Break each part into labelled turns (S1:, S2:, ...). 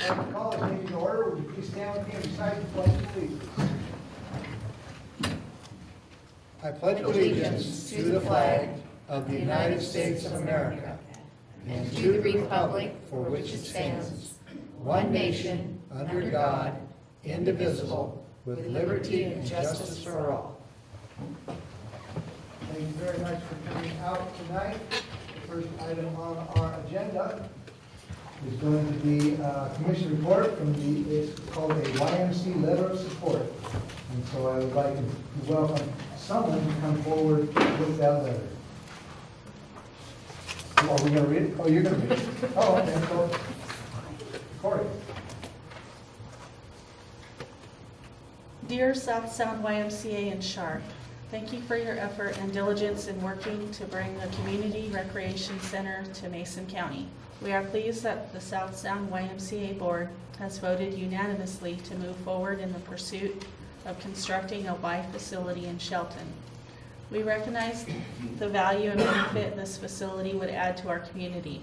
S1: The call is taken to order. Would you please stand with me and recite the pledge of allegiance? I pledge allegiance to the flag of the United States of America and to the republic for which it stands, one nation, under God, indivisible, with liberty and justice for all. Thank you very much for coming out tonight. The first item on our agenda is going to be a commission report from it's called a YMC letter of support. And so I would like to welcome someone to come forward with that letter. Oh, are we going to read it? Oh, you're going to read it. Oh, okay, so Corey.
S2: Dear South Sound YMCA and Shark, thank you for your effort and diligence in working to bring the Community Recreation Center to Mason County. We are pleased that the South Sound YMCA Board has voted unanimously to move forward in the pursuit of constructing a Y facility in Shelton. We recognize the value and benefit this facility would add to our community.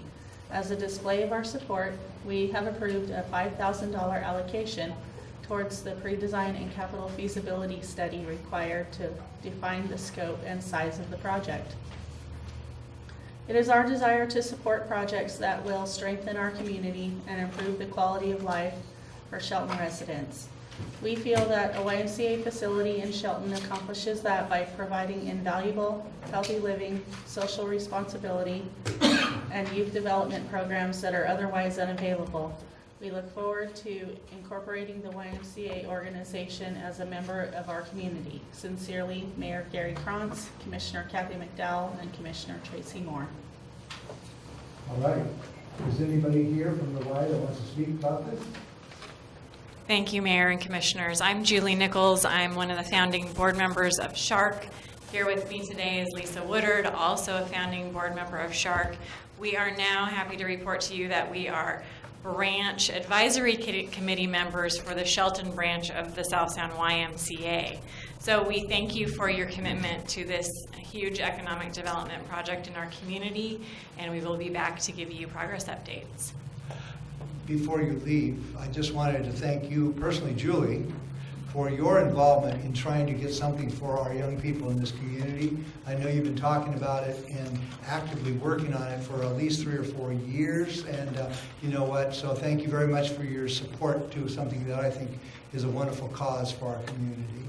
S2: As a display of our support, we have approved a $5,000 allocation towards the pre-design and capital feasibility study required to define the scope and size of the project. It is our desire to support projects that will strengthen our community and improve the quality of life for Shelton residents. We feel that a YMCA facility in Shelton accomplishes that by providing invaluable, healthy living, social responsibility, and youth development programs that are otherwise unavailable. We look forward to incorporating the YMCA organization as a member of our community. Sincerely, Mayor Gary Krantz, Commissioner Kathy McDowell, and Commissioner Tracy Moore.
S1: All right. Is anybody here from the Y that wants to speak about this?
S3: Thank you, Mayor and Commissioners. I'm Julie Nichols. I'm one of the founding board members of Shark. Here with me today is Lisa Woodard, also a founding board member of Shark. We are now happy to report to you that we are branch advisory committee members for the Shelton branch of the South Sound YMCA. So we thank you for your commitment to this huge economic development project in our community, and we will be back to give you progress updates.
S1: Before you leave, I just wanted to thank you personally, Julie, for your involvement in trying to get something for our young people in this community. I know you've been talking about it and actively working on it for at least 3 or 4 years, and you know what, so thank you very much for your support to something that I think is a wonderful cause for our community.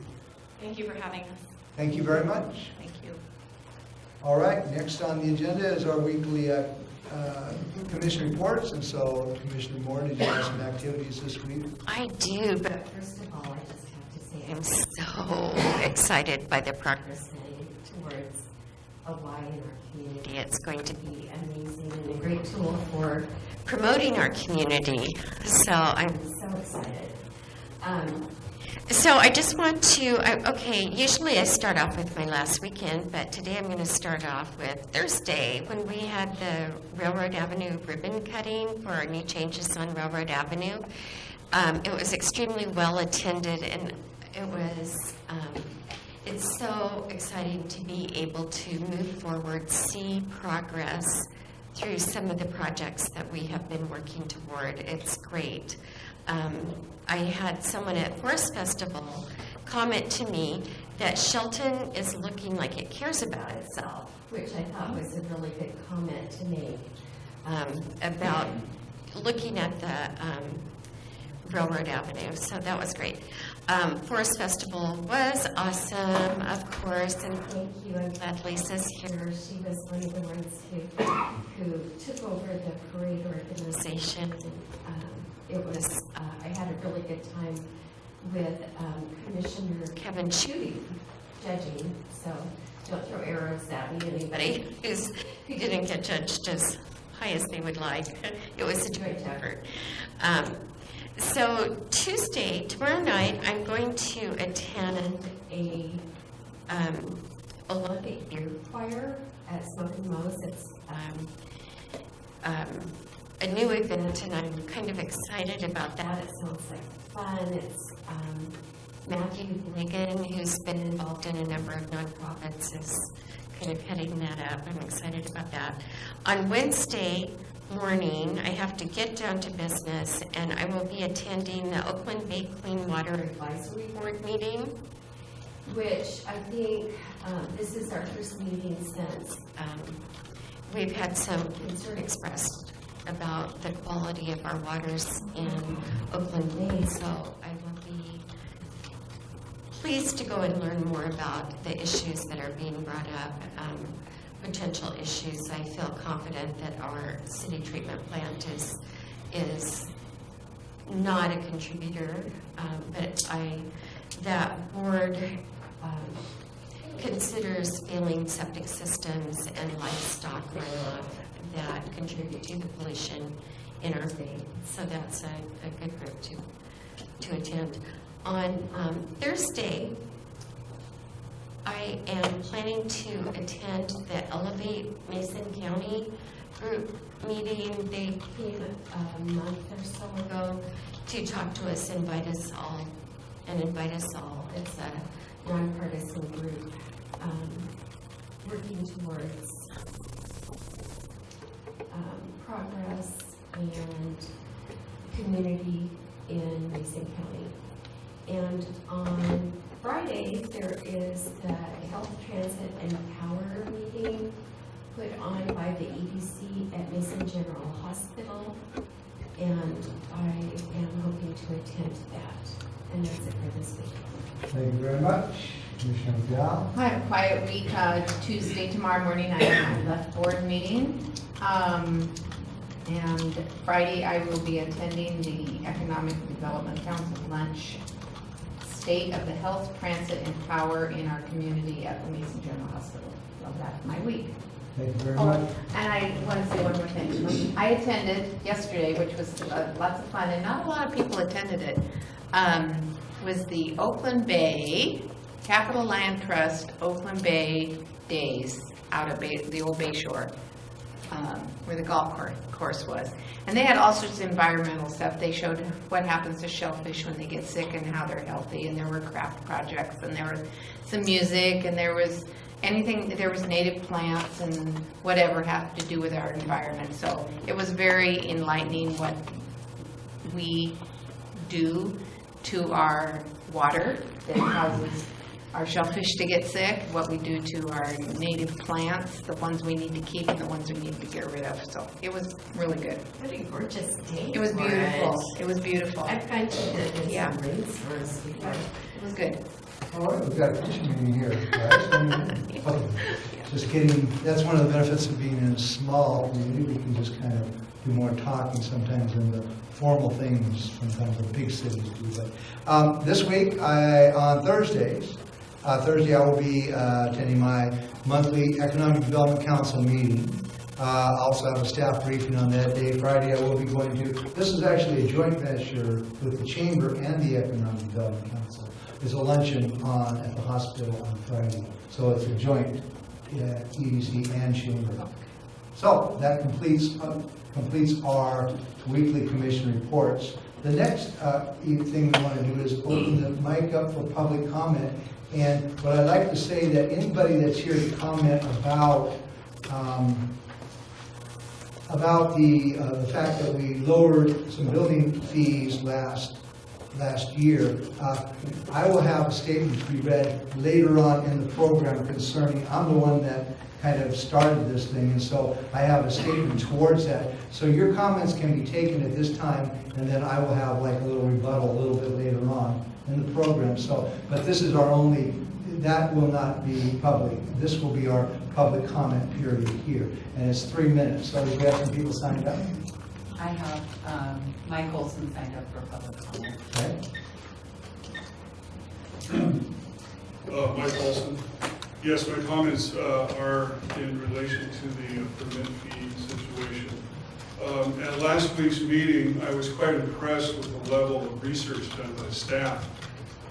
S3: Thank you for having us.
S1: Thank you very much.
S3: Thank you.
S1: All right, next on the agenda is our weekly commission reports, and so Commissioner Moore, did you have some activities this week?
S4: I do, but first of all, I just have to say I'm so excited by the progress made towards a Y in our community. It's going to be amazing and a great tool for promoting our community. So I'm so excited. So I just want to, usually I start off with my last weekend, but today I'm going to start off with Thursday when we had the Railroad Avenue ribbon cutting for our new changes on Railroad Avenue. It was extremely well attended, and it's so exciting to be able to move forward, see progress through some of the projects that we have been working toward. It's great. I had someone at Forest Festival comment to me that Shelton is looking like it cares about itself, which I thought was a really good comment to make about looking at the Railroad Avenue. So that was great. Forest Festival was awesome, of course, and thank you. I'm glad Lisa's here. She was one of the ones who took over the parade organization. It was, I had a really good time with Commissioner Kevin Chudy judging, so don't throw arrows at me, anybody who didn't get judged as high as they would like. It was a joint effort. So Tuesday, tomorrow night, I'm going to attend a Olympic Beer Choir at Smoke and Mo's. It's a new event, and I'm kind of excited about that. It sounds like fun. It's Matthew Ligon, who's been involved in a number of nonprofits, is kind of heading that up. I'm excited about that. On Wednesday, morning, I have to get down to business, and I will be attending the Oakland Bay Clean Water Advisory Board meeting, which I think this is our first meeting since we've had some concern expressed about the quality of our waters in Oakland Bay, so I will be pleased to go and learn more about the issues that are being brought up, potential issues. I feel confident that our city treatment plant is not a contributor, but that board considers failing septic systems and livestock runoff that contribute to the pollution in our bay. So that's a good group to attend. On Thursday, I am planning to attend the Elevate Mason County group meeting. They came a month or so ago to talk to us, invite us all. It's a nonpartisan group working towards progress and community in Mason County. And on Fridays, there is the Health Transit and Power meeting put on by the EDC at Mason General Hospital, and I am hoping to attend that. And that's it for this week.
S1: Thank you very much. Commissioner Fial.
S5: I have a quiet week. Tuesday, tomorrow morning, I have my left board meeting. And Friday, I will be attending the Economic Development Council lunch, State of the Health, Transit, and Power in our community at the Mason General Hospital. So that's my week.
S1: Thank you very much.
S5: And I want to say one more thing. I attended yesterday, which was lots of fun, and not a lot of people attended it. Was the Oakland Bay, Capital Land Trust Oakland Bay Days out of the old Bay Shore, where the golf course was. And they had all sorts of environmental stuff. They showed what happens to shellfish when they get sick and how they're healthy, and there were craft projects, and there was some music, and there was native plants and whatever have to do with our environment. So it was very enlightening what we do to our water that causes our shellfish to get sick, what we do to our native plants, the ones we need to keep and the ones we need to get rid of. So it was really good.
S4: What a gorgeous day.
S5: It was beautiful. It was beautiful.
S4: I've gone to the
S5: Yeah.
S4: rainstorms before.
S5: It was good.
S1: All right, we've got a fishing meeting here, guys. Okay. Just kidding. That's one of the benefits of being in a small community. We can just kind of do more talking sometimes than the formal things sometimes the big cities do. But this week, on Thursdays, Thursday I will be attending my monthly Economic Development Council meeting. I also have a staff briefing on that day. Friday I will be going to, this is actually a joint venture with the Chamber and the Economic Development Council. There's a luncheon at the hospital on Friday. So it's a joint EDC and Chamber. So that completes our weekly commission reports. The next thing we want to do is open the mic up for public comment. And what I'd like to say that anybody that's here to comment about the fact that we lowered some building fees last year, I will have a statement to be read later on in the program concerning, I'm the one that kind of started this thing, and so I have a statement towards that. So your comments can be taken at this time, and then I will have like a little rebuttal a little bit later on in the program. So, but this is our only, that will not be public. This will be our public comment period here, and it's 3 minutes. So we have some people signed up.
S6: I have Mike Olson signed up for public comment.
S1: Okay.
S7: Mike Olson. Yes, my comments are in relation to the permit fee situation. At last week's meeting, I was quite impressed with the level of research done by staff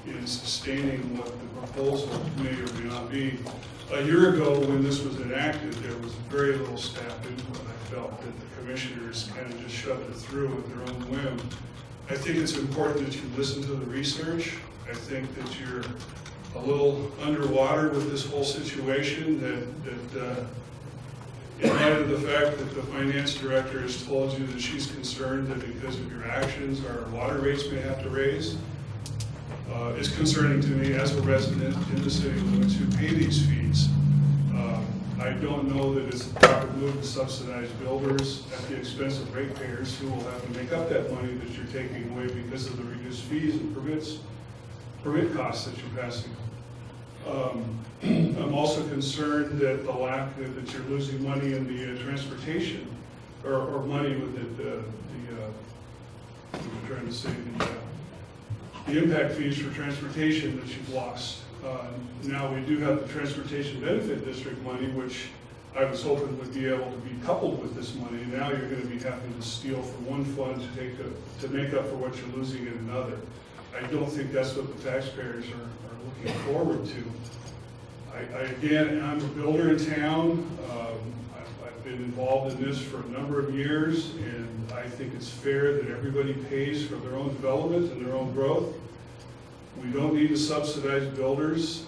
S7: in sustaining what the proposal may or may not be. A year ago, when this was enacted, there was very little staff input. I felt that the commissioners kind of just shoved it through at their own whim. I think it's important that you listen to the research. I think that you're a little underwater with this whole situation, that in light of the fact that the finance director has told you that she's concerned that because of your actions, our water rates may have to raise, is concerning to me as a resident in the city limits who pay these fees. I don't know that it's the proper move to subsidize builders at the expense of ratepayers who will have to make up that money that you're taking away because of the reduced fees and permit costs that you're passing. I'm also concerned that that you're losing money in the transportation, or money with I'm trying to say the impact fees for transportation that you've lost. Now we do have the Transportation Benefit District money, which I was hoping would be able to be coupled with this money. Now you're going to be having to steal from one fund to make up for what you're losing in another. I don't think that's what the taxpayers are looking forward to. Again, I'm a builder in town. I've been involved in this for a number of years, and I think it's fair that everybody pays for their own development and their own growth. We don't need to subsidize builders.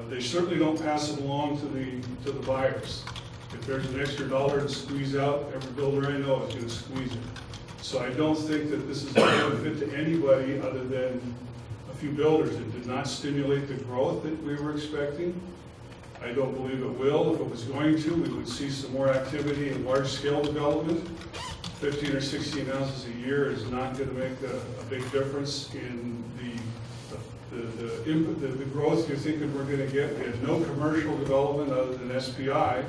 S7: They certainly don't pass it along to the buyers. If there's an extra dollar to squeeze out, every builder I know is going to squeeze it. So I don't think that this is a benefit to anybody other than a few builders. It did not stimulate the growth that we were expecting. I don't believe it will. If it was going to, we would see some more activity in large-scale development. 15 or 16 houses a year is not going to make a big difference in the growth you're thinking we're going to get. We had no commercial development other than SPI,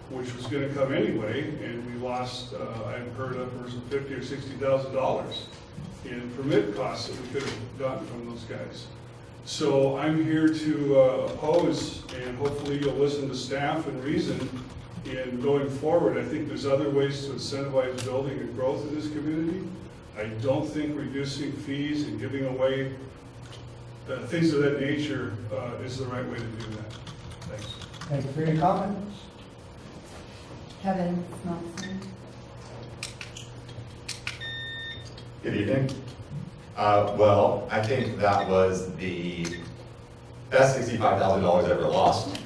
S7: which was going to come anyway, and we lost, I've heard upwards of $50,000 or $60,000 in permit costs that we could have gotten from those guys. So I'm here to oppose, and hopefully you'll listen to staff and reason in going forward. I think there's other ways to incentivize building and growth in this community. I don't think reducing fees and giving away things of that nature is the right way to do that. Thanks.
S1: Thank you for your comments.
S6: Kevin Smeltzer.
S8: Good evening. Well, I think that was the best $65,000 ever lost.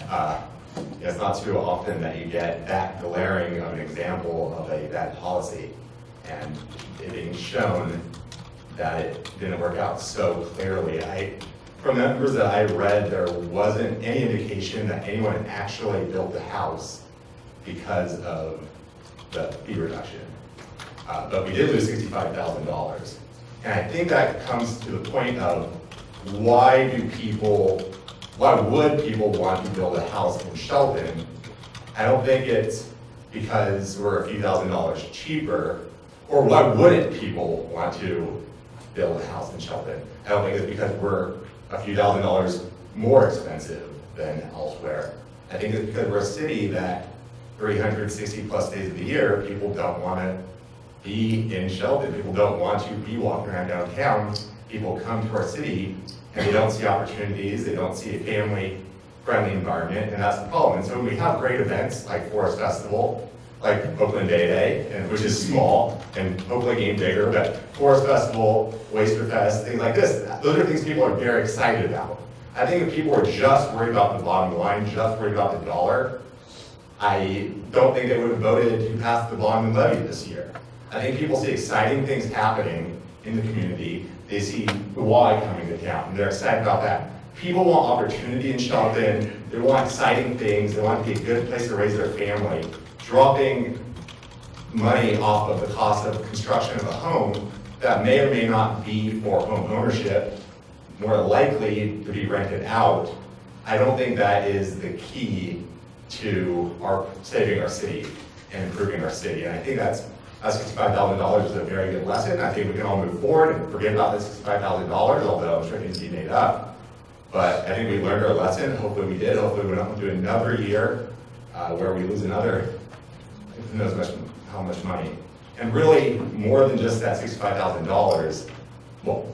S8: It's not too often that you get that glaring of an example of a bad policy, and it being shown that it didn't work out so clearly. From the numbers that I read, there wasn't any indication that anyone actually built the house because of the fee reduction. But we did lose $65,000. And I think that comes to the point of why would people want to build a house in Shelton? I don't think it's because we're a few $1,000s cheaper, or why wouldn't people want to build a house in Shelton? I don't think it's because we're a few $1,000s more expensive than elsewhere. I think it's because we're a city that 360 plus days of the year, people don't want to be in Shelton. People don't want to be walking around downtown. People come to our city and they don't see opportunities. They don't see a family-friendly environment, and that's the problem. And so when we have great events like Forest Festival, like Oakland Bay Day, which is small, and hopefully getting bigger, but Forest Festival, Oyster Fest, things like this, those are things people are very excited about. I think if people were just worried about the bottom line, just worried about the dollar, I don't think they would have voted to pass the bond and levy this year. I think people see exciting things happening in the community. They see the Y coming to town, and they're excited about that. People want opportunity in Shelton. They want exciting things. They want to be a good place to raise their family. Dropping money off of the cost of construction of a home that may or may not be for home ownership, more likely to be rented out, I don't think that is the key to saving our city and improving our city. And I think that's $65,000 is a very good lesson. I think we can all move forward and forget about this $65,000, although I'm sure it needs to be made up. But I think we learned our lesson. Hopefully we did. Hopefully we don't do another year where we lose another, who knows how much money. And really, more than just that $65,000, well,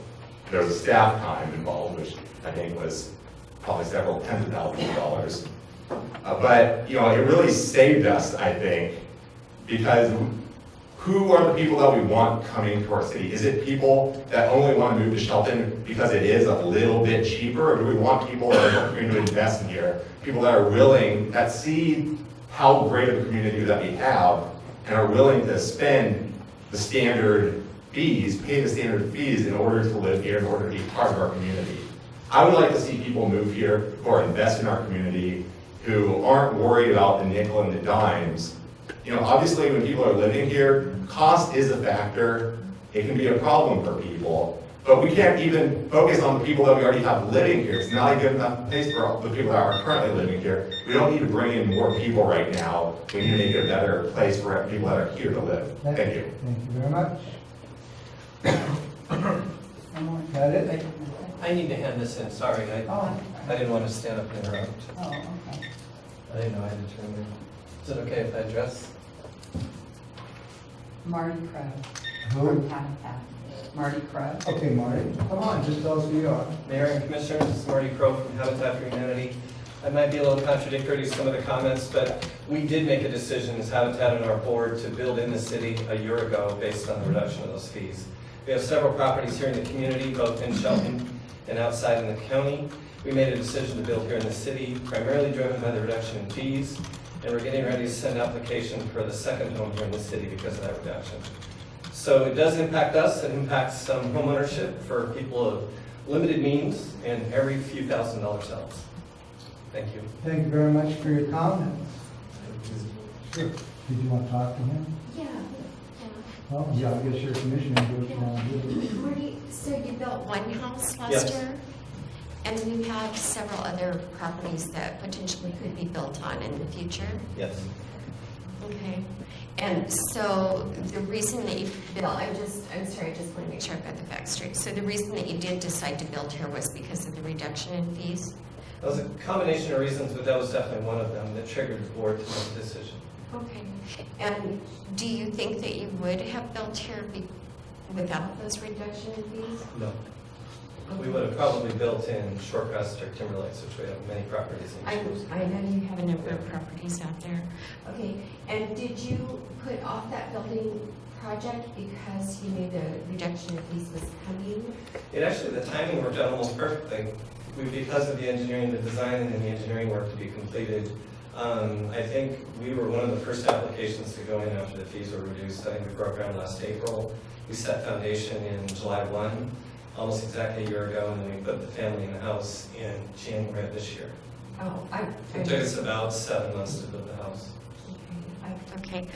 S8: there was a staff time involved, which I think was probably several tens of thousands of dollars. But, it really saved us, I think, because who are the people that we want coming to our city? Is it people that only want to move to Shelton because it is a little bit cheaper, or do we want people that are going to invest in here? People that are willing, that see how great of a community that we have and are willing to spend the standard fees, pay the standard fees in order to live here, in order to be part of our community. I would like to see people move here who are invested in our community, who aren't worried about the nickel and the dimes. You know, obviously when people are living here, cost is a factor. It can be a problem for people, but we can't even focus on the people that we already have living here. It's not a good enough place for the people that are currently living here. We don't need to bring in more people right now. We need to make it a better place for people that are here to live. Thank you.
S1: Thank you very much. Got it?
S9: I need to hand this in, sorry, I didn't want to stand up and interrupt.
S6: Oh, okay.
S9: I didn't know I had to turn in. Is it okay if I address?
S6: Marty Crowe,
S1: Who?
S6: from Habitat. Marty Crowe.
S1: Okay, Marty, come on, just tell us who you are.
S9: Mayor and Commissioners, this is Marty Crowe from Habitat for Humanity. I might be a little contradictory to some of the comments, but we did make a decision as Habitat and our board to build in the city a year ago based on the reduction of those fees. We have several properties here in the community, both in Shelton and outside in the county. We made a decision to build here in the city, primarily driven by the reduction in fees, and we're getting ready to send an application for the second home here in the city because of that reduction. So it does impact us, it impacts home ownership for people of limited means and every few $1,000s helps. Thank you.
S1: Thank you very much for your comments. Sure. Did you want to talk to him?
S4: Yeah,
S1: Well, yeah, I guess you're commissioner. What you want to do?
S4: yeah. Marty, so you built one house last
S9: Yes.
S4: year? And you have several other properties that potentially could be built on in the future?
S9: Yes.
S4: Okay. And so the reason that you built, I'm sorry, I just want to make sure I've got the facts straight. So the reason that you did decide to build here was because of the reduction in fees?
S9: That was a combination of reasons, but that was definitely one of them that triggered the board to make a decision.
S4: Okay. And do you think that you would have built here without those reduction in fees?
S9: No. We would have probably built in Shorecrest or Timber Lakes, which we have many properties in.
S4: I know you have a number of properties out there. Okay, and did you put off that building project because you knew the reduction of fees was coming?
S9: It actually, the timing worked out almost perfectly. Because of the engineering, the design, and the engineering work to be completed, I think we were one of the first applications to go in after the fees were reduced. I think we broke ground last April. We set foundation in July 1, almost exactly a year ago, and then we put the family in the house in January of this year.
S4: Oh,
S9: It took us about 7 months to build the house.
S4: Okay.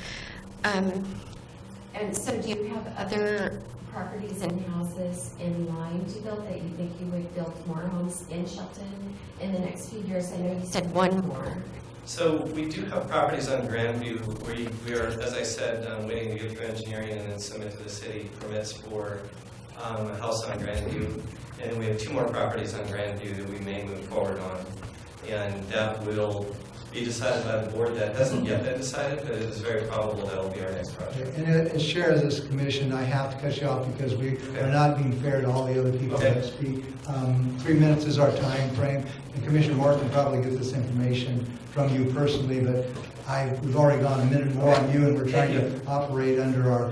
S4: And so do you have other properties and houses in line to build that you think you would build more homes in Shelton in the next few years? I know you said one more.
S9: So we do have properties on Grandview. We are, as I said, waiting to get through engineering and then submit to the city permits for a house on Grandview. And we have 2 more properties on Grandview that we may move forward on. And that will be decided by the board. That hasn't yet been decided, but it is very probable that will be our next project.
S1: And as chair of this commission, I have to cut you off because we are not being fair to all the other people
S9: Okay.
S1: that speak. 3 minutes is our time frame, and Commissioner Moore can probably get this information from you personally, but we've already gone a minute more on you, and we're trying to operate under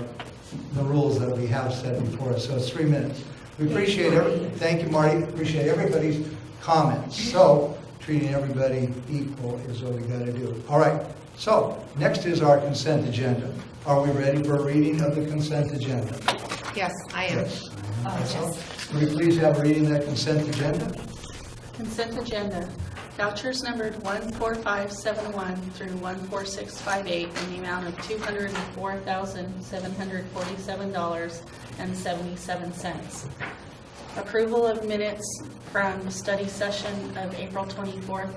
S1: the rules that we have set before us, so it's 3 minutes. We appreciate thank you, Marty, appreciate everybody's comments. So, treating everybody equal is what we got to do. All right, so next is our consent agenda. Are we ready for a reading of the consent agenda?
S5: Yes, I am.
S1: Yes.
S4: Yes.
S1: Will you please have a reading of that consent agenda?
S2: Consent agenda. Vouchers numbered 14571 through 14658 in the amount of $204,747.77. Approval of minutes from study session of April 24th,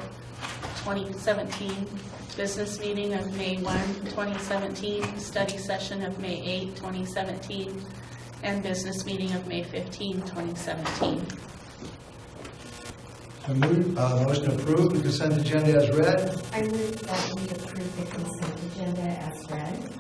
S2: 2017, business meeting of May 1, 2017, study session of May 8, 2017, and business meeting of May 15, 2017.
S1: So motion to approve the consent agenda as read.
S4: I move that we approve the consent agenda as read.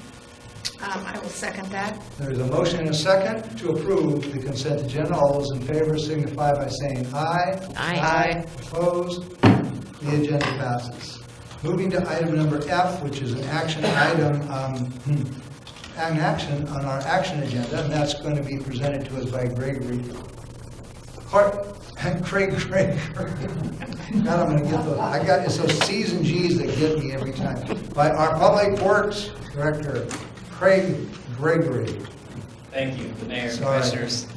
S5: I will second that.
S1: There's a motion and a second to approve the consent agenda. All those in favor signify by saying aye.
S4: Aye.
S1: Opposed? The agenda passes. Moving to item number F, which is an action item, an action on our action agenda, and that's going to be presented to us by Gregory. Clerk. Craig. God, I'm gonna get those, it's those C's and G's that get me every time. By our Public Works Director, Craig Gregory.
S10: Thank you, Mayor and
S1: Sorry.
S10: Commissioners.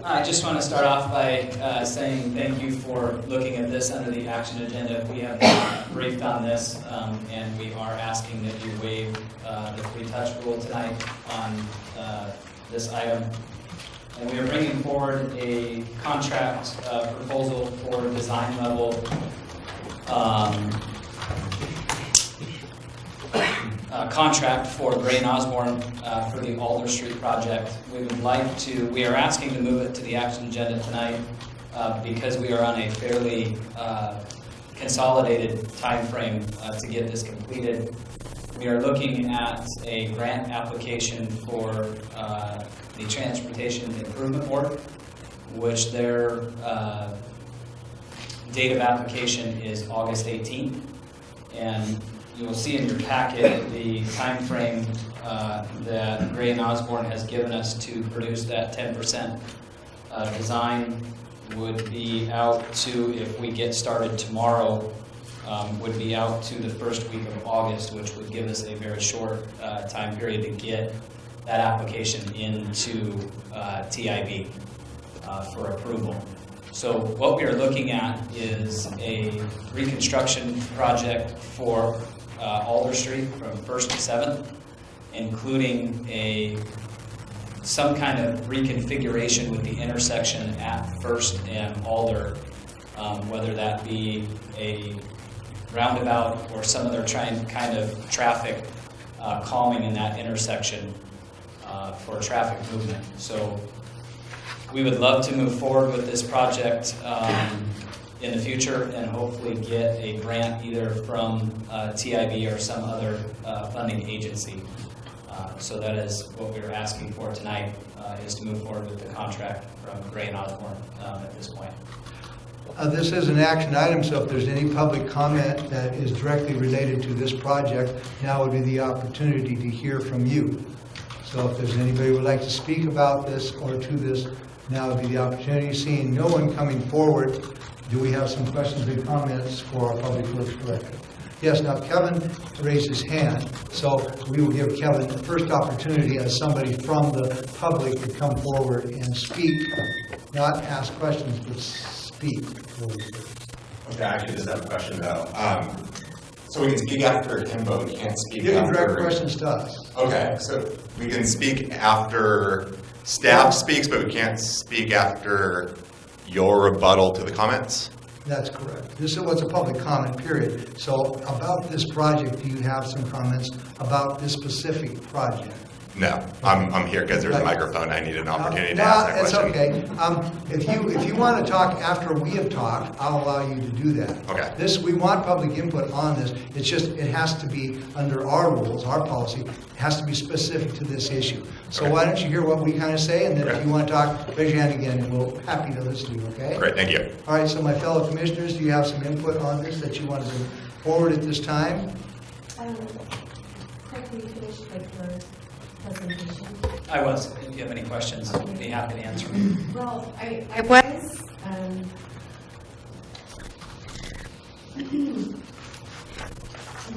S10: I just want to start off by saying thank you for looking at this under the action agenda. We have been briefed on this, and we are asking that you waive the free touch rule tonight on this item. And we are bringing forward a contract proposal for design level contract for Gray and Osborne for the Alder Street project. We are asking to move it to the action agenda tonight because we are on a fairly consolidated time frame to get this completed. We are looking at a grant application for the Transportation Improvement Board, which their date of application is August 18th. And you will see in your packet the time frame that Gray and Osborne has given us to produce that 10% design would be out to, if we get started tomorrow, would be out to the first week of August, which would give us a very short time period to get that application into TIB for approval. So what we are looking at is a reconstruction project for Alder Street from 1st to 7th, including some kind of reconfiguration with the intersection at 1st and Alder, whether that be a roundabout or some other kind of traffic calming in that intersection for traffic movement. So we would love to move forward with this project in the future and hopefully get a grant either from TIB or some other funding agency. So that is what we're asking for tonight, is to move forward with the contract from Gray and Osborne at this point.
S1: This is an action item, so if there's any public comment that is directly related to this project, now would be the opportunity to hear from you. So if there's anybody who would like to speak about this or to this, now would be the opportunity. Seeing no one coming forward, do we have some questions and comments for our Public Works Director? Yes, now Kevin raised his hand, so we will give Kevin the first opportunity as somebody from the public to come forward and speak, not ask questions, but speak.
S8: Okay, I actually just have a question though. So we can speak after him, but we can't speak
S1: You can
S8: after...
S1: direct questions to us.
S8: Okay, so we can speak after staff speaks, but we can't speak after your rebuttal to the comments?
S1: That's correct. This was a public comment period. So about this project, do you have some comments about this specific project?
S8: No, I'm here because there's a microphone. I need an opportunity to ask that question.
S1: It's okay. If you want to talk after we have talked, I'll allow you to do that.
S8: Okay.
S1: We want public input on this. It's just, it has to be under our rules, our policy, it has to be specific to this issue. So
S8: Okay.
S1: why don't you hear what we kind of say, and then if
S8: Okay.
S1: you want to talk, raise your hand again, and we'll be happy to listen to you, okay?
S8: Great, thank you.
S1: All right, so my fellow commissioners, do you have some input on this that you want to bring forward at this time?
S11: Craig, will you finish with your presentation?
S10: I was. If you have any questions, I'd be happy to answer them.
S11: Well, I was,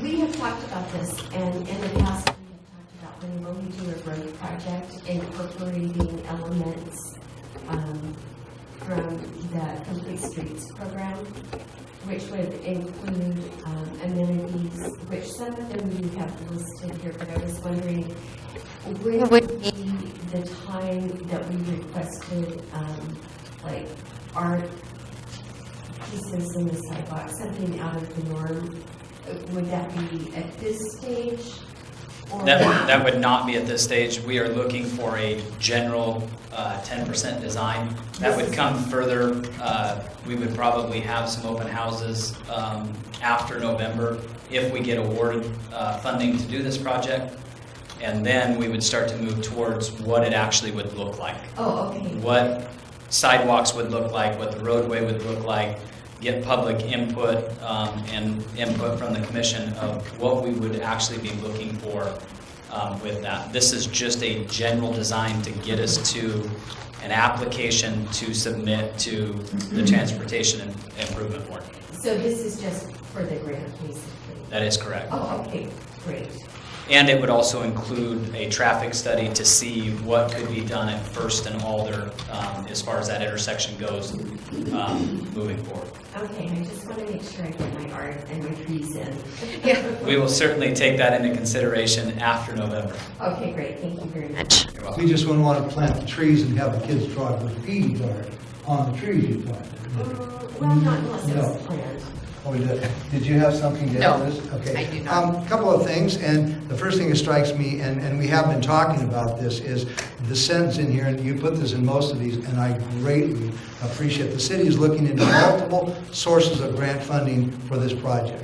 S11: we have talked about this, and in the past, we have talked about when we do a road project, incorporating elements from the Complete Streets program, which would include amenities, which some of them you have listed here, but I was wondering, when would be the time that we requested, like, art pieces in the sidewalk, something out of the norm? Would that be at this stage? Or
S10: That would not be at this stage. We are looking for a general 10% design. That would come further. We would probably have some open houses after November if we get awarded funding to do this project. And then we would start to move towards what it actually would look like.
S11: Oh, okay.
S10: What sidewalks would look like, what the roadway would look like, get public input and input from the commission of what we would actually be looking for with that. This is just a general design to get us to an application to submit to the Transportation Improvement Board.
S11: So this is just for the grant, basically?
S10: That is correct.
S11: Oh, okay, great.
S10: And it would also include a traffic study to see what could be done at First and Alder as far as that intersection goes moving forward.
S11: Okay, I just want to make sure I get my art and my trees in.
S10: We will certainly take that into consideration after November.
S11: Okay, great, thank you very much.
S10: You're welcome.
S1: We just wouldn't want to plant the trees and have the kids draw graffiti art on the trees you planted.
S11: Well, not unless it
S1: No.
S11: was planned.
S1: Oh, we did. Did you have something to add to this? Okay.
S5: I do not.
S1: Couple of things, and the first thing that strikes me, and we have been talking about this, is the sentence in here, and you put this in most of these, and I greatly appreciate. The city is looking into multiple sources of grant funding for this project.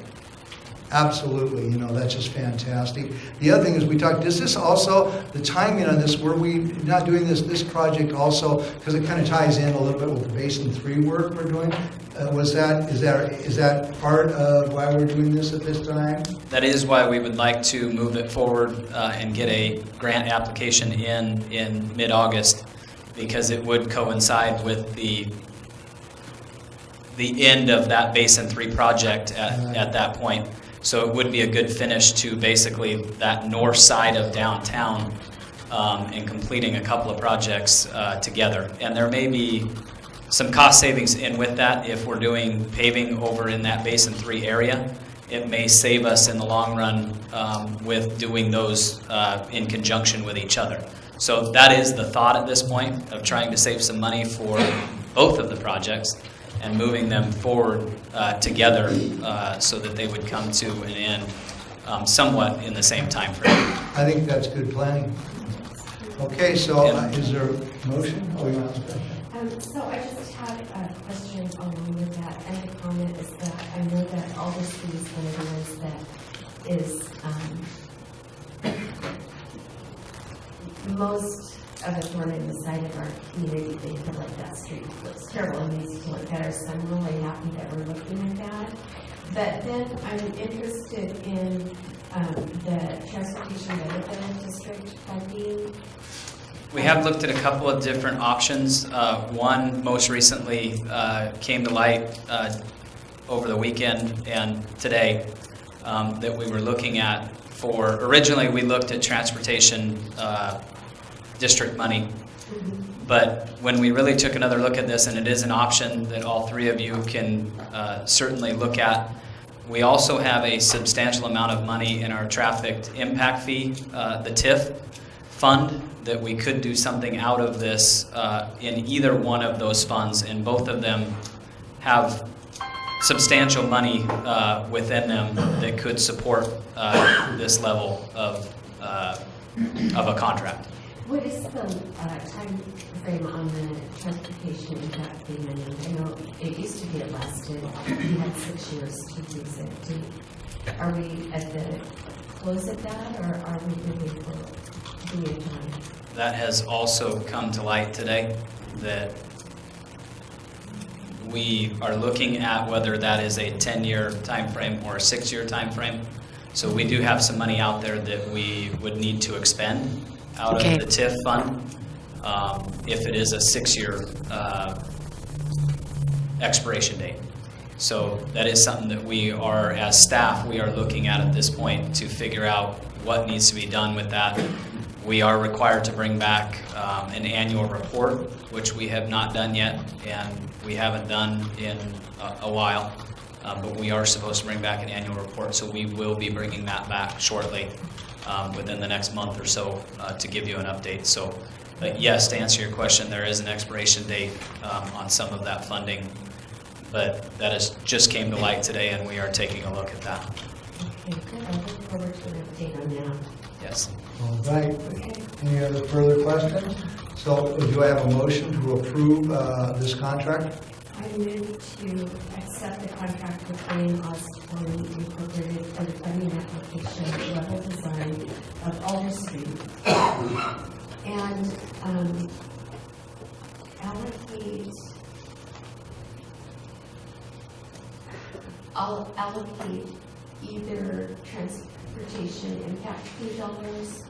S1: Absolutely, that's just fantastic. The other thing is we talked, does this also, the timing on this, were we not doing this project also, because it kind of ties in a little bit with the Basin 3 work we're doing? Is that part of why we're doing this at this time?
S10: That is why we would like to move it forward and get a grant application in mid-August, because it would coincide with the end of that Basin 3 project at that point. So it would be a good finish to basically that north side of downtown and completing a couple of projects together. And there may be some cost savings in with that. If we're doing paving over in that Basin 3 area, it may save us in the long run with doing those in conjunction with each other. So that is the thought at this point, of trying to save some money for both of the projects and moving them forward together so that they would come to an end somewhat in the same time frame.
S1: I think that's good planning. Okay, so is there a motion? Oh, you want to
S11: So I just had a question along with that, and the comment is that I know that Alder Street is one of the ones that is most of a thorn in the side of our community. They feel like that street looks terrible and needs to look better, so I'm really happy that we're looking at that. But then I'm interested in the Transportation Benefit District funding.
S10: We have looked at a couple of different options. One most recently came to light over the weekend and today that we were looking at for, originally we looked at transportation district money, but when we really took another look at this, and it is an option that all three of you can certainly look at, we also have a substantial amount of money in our traffic impact fee, the TIF fund, that we could do something out of this in either one of those funds, and both of them have substantial money within them that could support this level of a contract.
S11: What is the time frame on the transportation impact fee money? I know it used to be it lasted, you had 6 years to use it. Are we at the close of that, or are we moving for the time?
S10: That has also come to light today, that we are looking at whether that is a 10-year time frame or a 6-year time frame. So we do have some money out there that we would need to expend out of the TIF fund if it is a 6-year expiration date. So that is something that we are, as staff, we are looking at this point to figure out what needs to be done with that. We are required to bring back an annual report, which we have not done yet, and we haven't done in a while. But we are supposed to bring back an annual report, so we will be bringing that back shortly within the next month or so to give you an update. So yes, to answer your question, there is an expiration date on some of that funding, but that just came to light today, and we are taking a look at that.
S11: Okay, good. I look forward to an update on that.
S10: Yes.
S1: All right. Any other further questions? So do I have a motion to approve this contract?
S11: I move to accept the contract with Green Osborne Incorporated for the funding application level design of Alder Street. And I'll allocate either transportation impact fee dollars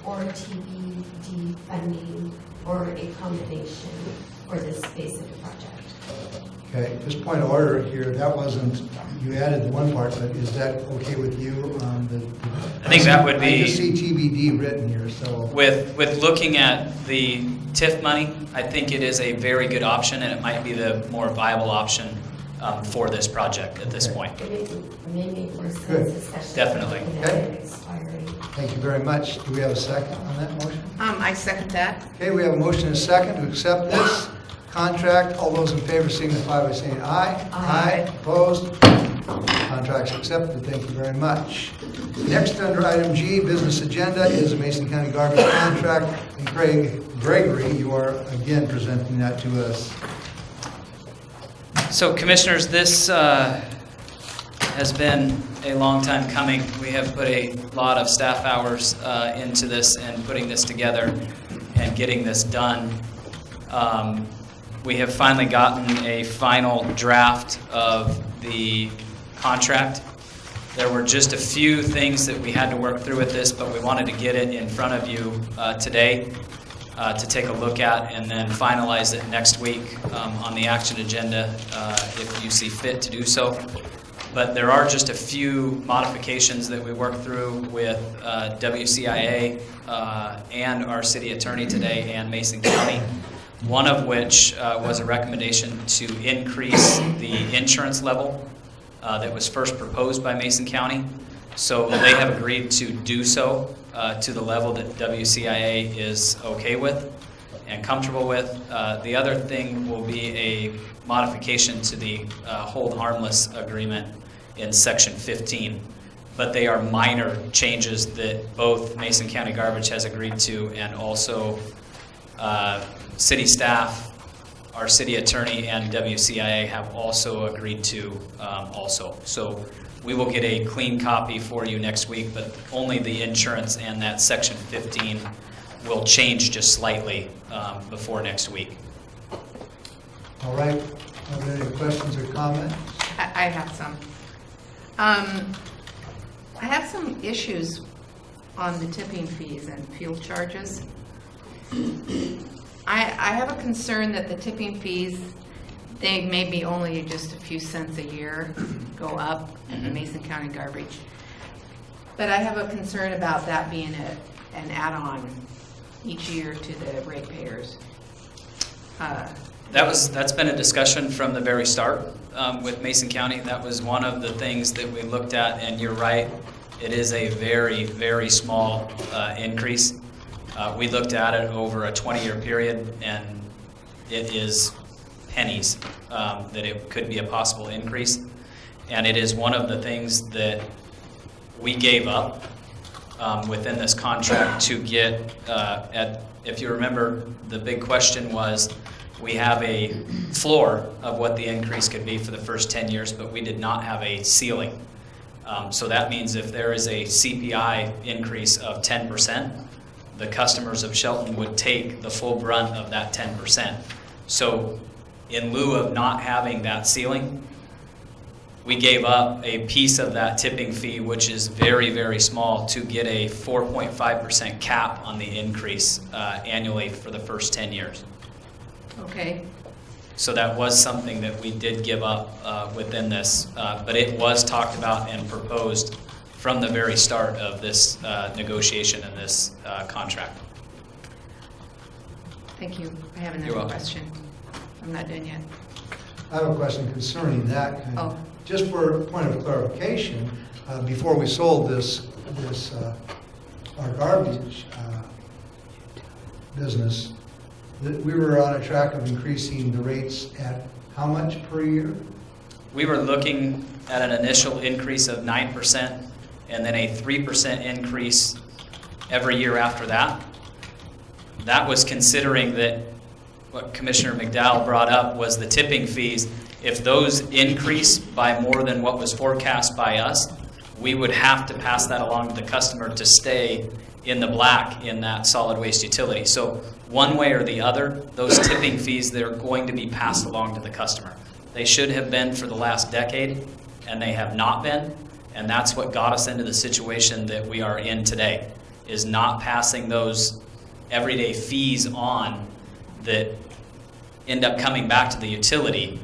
S11: or TBD funding, or a combination for this phase of the project?
S1: Okay, just point of order here, that wasn't, you added the one part, but is that okay with you?
S10: I think that would be-
S1: I just see TBD written here, so.
S10: With looking at the TIF money, I think it is a very good option, and it might be the more viable option for this project at this
S1: Okay.
S10: point.
S11: It may make more sense,
S1: Good.
S11: especially.
S10: Definitely.
S11: with it expiring.
S1: Thank you very much. Do we have a second on that motion?
S5: I second that.
S1: Okay, we have a motion and a second to accept this contract. All those in favor signify by saying aye.
S5: Aye.
S1: Opposed? Contract's accepted. Thank you very much. Next, under item G, business agenda, is a Mason County garbage contract. And Craig Gregory, you are again presenting that to us.
S10: So Commissioners, this has been a long time coming. We have put a lot of staff hours into this and putting this together and getting this done. We have finally gotten a final draft of the contract. There were just a few things that we had to work through with this, but we wanted to get it in front of you today to take a look at and then finalize it next week on the action agenda if you see fit to do so. But there are just a few modifications that we worked through with WCIA and our city attorney today and Mason County. One of which was a recommendation to increase the insurance level that was first proposed by Mason County. So they have agreed to do so to the level that WCIA is okay with and comfortable with. The other thing will be a modification to the hold harmless agreement in section 15. But they are minor changes that both Mason County Garbage has agreed to and also city staff, our city attorney, and WCIA have also agreed to also. So we will get a clean copy for you next week, but only the insurance and that section 15 will change just slightly before next week.
S1: All right. Are there any questions or comments?
S5: I have some. I have some issues on the tipping fees and fuel charges. I have a concern that the tipping fees, they may be only just a few cents a year go up in the Mason County Garbage. But I have a concern about that being an add-on each year to the ratepayers.
S10: That's been a discussion from the very start with Mason County. That was one of the things that we looked at, and you're right, it is a very, very small increase. We looked at it over a 20-year period, and it is pennies that it could be a possible increase. And it is one of the things that we gave up within this contract to get if you remember, the big question was, we have a floor of what the increase could be for the first 10 years, but we did not have a ceiling. So that means if there is a CPI increase of 10%, the customers of Shelton would take the full brunt of that 10%. So in lieu of not having that ceiling, we gave up a piece of that tipping fee, which is very, very small, to get a 4.5% cap on the increase annually for the first 10 years.
S5: Okay.
S10: So that was something that we did give up within this, but it was talked about and proposed from the very start of this negotiation and this contract.
S5: Thank you. I have
S10: You're
S5: another
S10: welcome.
S5: question. I'm not done yet.
S1: I have a question concerning that.
S5: Oh.
S1: Just for a point of clarification, before we sold this our garbage business, that we were on a track of increasing the rates at how much per year?
S10: We were looking at an initial increase of 9% and then a 3% increase every year after that. That was considering that what Commissioner McDowell brought up was the tipping fees. If those increase by more than what was forecast by us, we would have to pass that along to the customer to stay in the black in that solid waste utility. So one way or the other, those tipping fees, they're going to be passed along to the customer. They should have been for the last decade, and they have not been, and that's what got us into the situation that we are in today, is not passing those everyday fees on that end up coming back to the utility.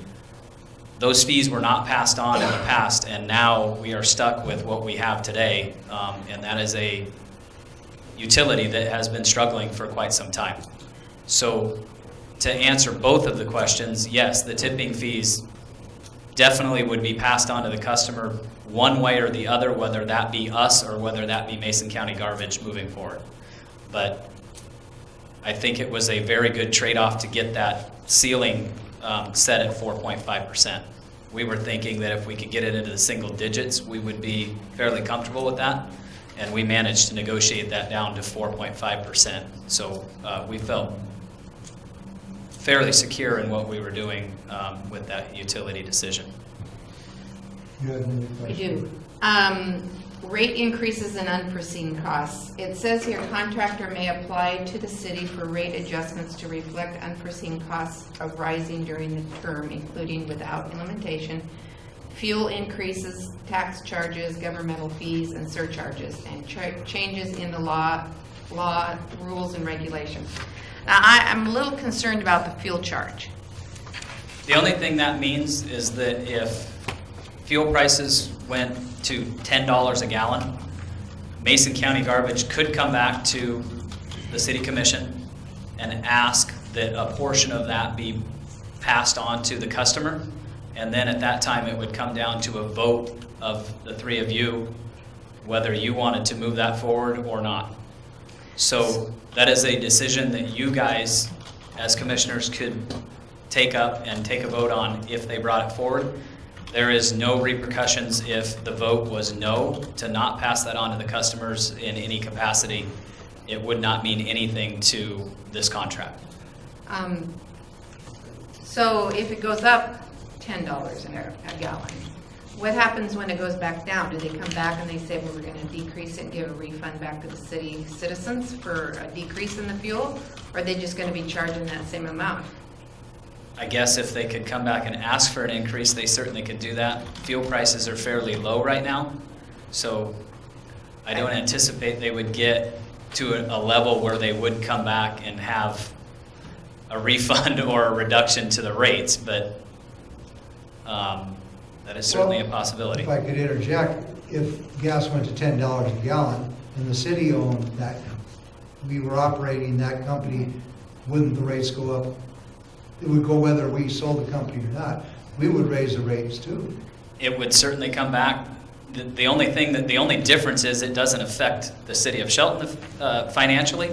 S10: Those fees were not passed on in the past, and now we are stuck with what we have today, and that is a utility that has been struggling for quite some time. So to answer both of the questions, yes, the tipping fees definitely would be passed on to the customer one way or the other, whether that be us or whether that be Mason County Garbage moving forward. But I think it was a very good trade-off to get that ceiling set at 4.5%. We were thinking that if we could get it into the single digits, we would be fairly comfortable with that, and we managed to negotiate that down to 4.5%. So we felt fairly secure in what we were doing with that utility decision.
S1: You have any
S5: We
S1: questions?
S5: do. Rate increases and unforeseen costs. It says here, contractor may apply to the city for rate adjustments to reflect unforeseen costs arising during the term, including without limitation, fuel increases, tax charges, governmental fees, and surcharges, and changes in the law, rules, and regulations. Now, I'm a little concerned about the fuel charge.
S10: The only thing that means is that if fuel prices went to $10 a gallon, Mason County Garbage could come back to the City Commission and ask that a portion of that be passed on to the customer. And then at that time, it would come down to a vote of the three of you, whether you wanted to move that forward or not. So that is a decision that you guys, as commissioners, could take up and take a vote on if they brought it forward. There is no repercussions if the vote was no to not pass that on to the customers in any capacity. It would not mean anything to this contract.
S5: So if it goes up $10 a gallon, what happens when it goes back down? Do they come back and they say, well, we're going to decrease it and give a refund back to the city citizens for a decrease in the fuel? Or are they just going to be charging that same amount?
S10: I guess if they could come back and ask for an increase, they certainly could do that. Fuel prices are fairly low right now, so I don't anticipate they would get to a level where they would come back and have a refund or a reduction to the rates, but that is certainly a possibility.
S1: If I could interject, if gas went to $10 a gallon and the city owned that, we were operating that company, wouldn't the rates go up? It would go whether we sold the company or not. We would raise the rates too.
S10: It would certainly come back. The only difference is it doesn't affect the city of Shelton financially.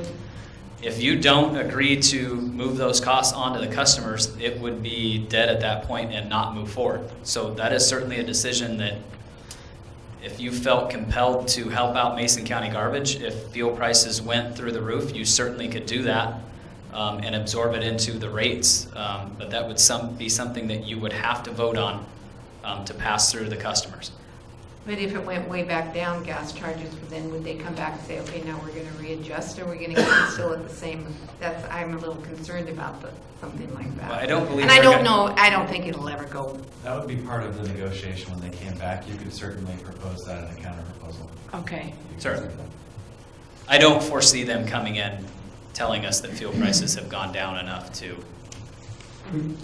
S10: If you don't agree to move those costs onto the customers, it would be dead at that point and not move forward. So that is certainly a decision that if you felt compelled to help out Mason County Garbage, if fuel prices went through the roof, you certainly could do that. And absorb it into the rates, but that would be something that you would have to vote on to pass through to the customers.
S5: But if it went way back down, gas charges, then would they come back and say, okay, now we're going to readjust, or we're going to keep it still at the same? I'm a little concerned about something like that.
S10: Well, I don't believe.
S5: And I don't know. I don't think it'll ever go.
S12: That would be part of the negotiation when they came back. You could certainly propose that in a counter proposal.
S5: Okay.
S10: Certainly. I don't foresee them coming in telling us that fuel prices have gone down enough to.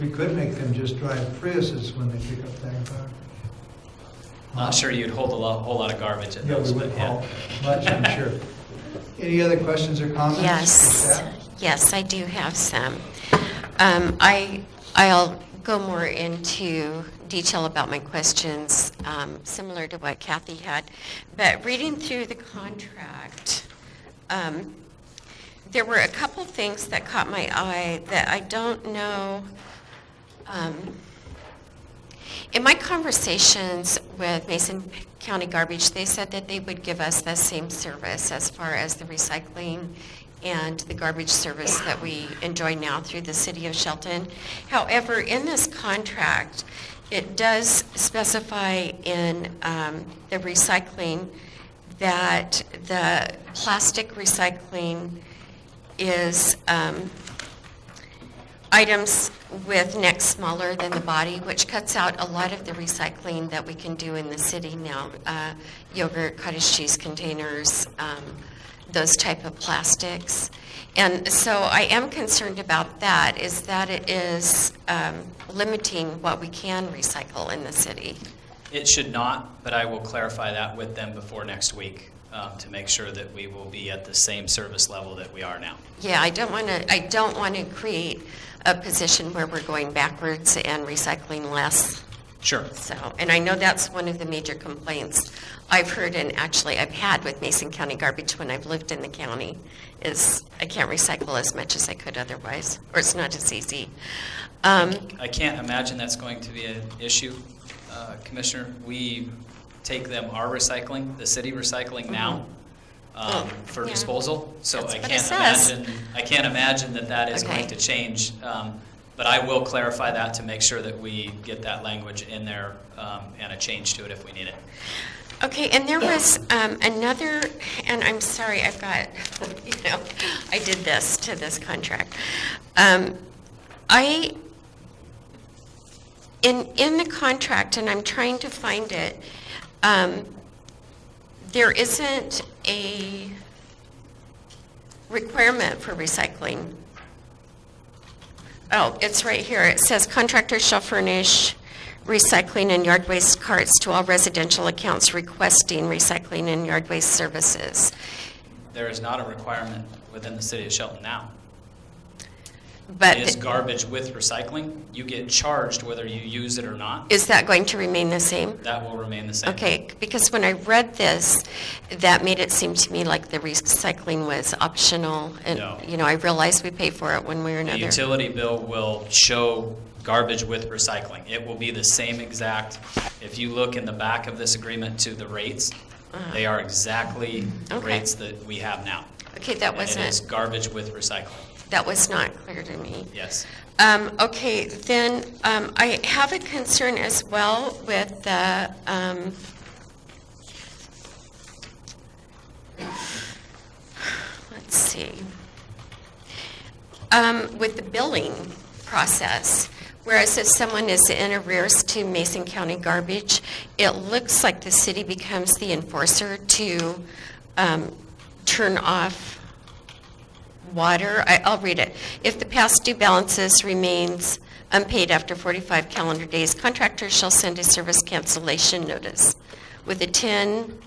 S1: We could make them just drive Priuses when they pick up that car.
S10: Not sure you'd hold a whole lot of garbage at
S1: Yeah,
S10: those,
S1: we
S10: but
S1: would
S10: yeah.
S1: haul much, I'm sure. Any other questions or comments?
S4: Yes, I do have some. I'll go more into detail about my questions, similar to what Kathy had. But reading through the contract, there were a couple things that caught my eye that I don't know. In my conversations with Mason County Garbage, they said that they would give us the same service as far as the recycling and the garbage service that we enjoy now through the city of Shelton. However, in this contract, it does specify in the recycling that the plastic recycling is items with necks smaller than the body, which cuts out a lot of the recycling that we can do in the city now. Yogurt, cottage cheese containers, those type of plastics. And so I am concerned about that, is that it is limiting what we can recycle in the city.
S10: It should not, but I will clarify that with them before next week to make sure that we will be at the same service level that we are now.
S4: Yeah, I don't want to create a position where we're going backwards and recycling less.
S10: Sure.
S4: So, and I know that's one of the major complaints I've heard, and actually I've had with Mason County Garbage when I've lived in the county, is I can't recycle as much as I could otherwise, or it's not as easy.
S10: I can't imagine that's going to be an issue, Commissioner. We take them our recycling, the city recycling now, for
S4: yeah.
S10: disposal. So
S4: That's
S10: I
S4: what it says.
S10: can't imagine that is
S4: Okay.
S10: going to change. But I will clarify that to make sure that we get that language in there and a change to it if we need it.
S4: Okay, and there was another, and I'm sorry, I've got, I did this to this contract. In the contract, and I'm trying to find it, there isn't a requirement for recycling. Oh, it's right here. It says contractors shall furnish recycling and yard waste carts to all residential accounts requesting recycling and yard waste services.
S10: There is not a requirement within the city of Shelton now.
S4: But
S10: It is garbage with recycling. You get charged whether you use it or not.
S4: is that going to remain the same?
S10: That will remain the same.
S4: Okay, because when I read this, that made it seem to me like the recycling was optional. And,
S10: No.
S4: I realize we pay for it one way or
S10: The
S4: another.
S10: utility bill will show garbage with recycling. It will be the same exact, if you look in the back of this agreement to the rates, they are exactly the
S4: Okay.
S10: rates that we have now.
S4: Okay, that
S10: And it is
S4: wasn't,
S10: garbage with recycling,
S4: that was not clear to me.
S10: yes.
S4: Okay, then I have a concern as well with the, let's see, with the billing process. Whereas if someone is in arrears to Mason County Garbage, it looks like the city becomes the enforcer to turn off water. I'll read it. If the past due balances remains unpaid after 45 calendar days, contractors shall send a service cancellation notice with a 10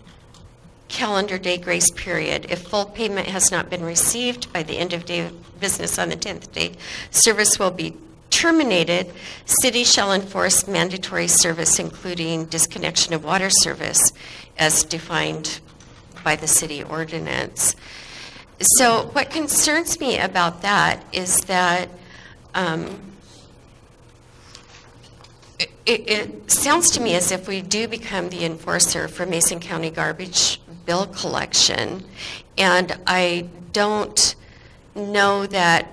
S4: calendar day grace period. If full payment has not been received by the end of day of business on the 10th day, service will be terminated. City shall enforce mandatory service, including disconnection of water service as defined by the city ordinance. So what concerns me about that is that it sounds to me as if we do become the enforcer for Mason County garbage bill collection, and I don't know that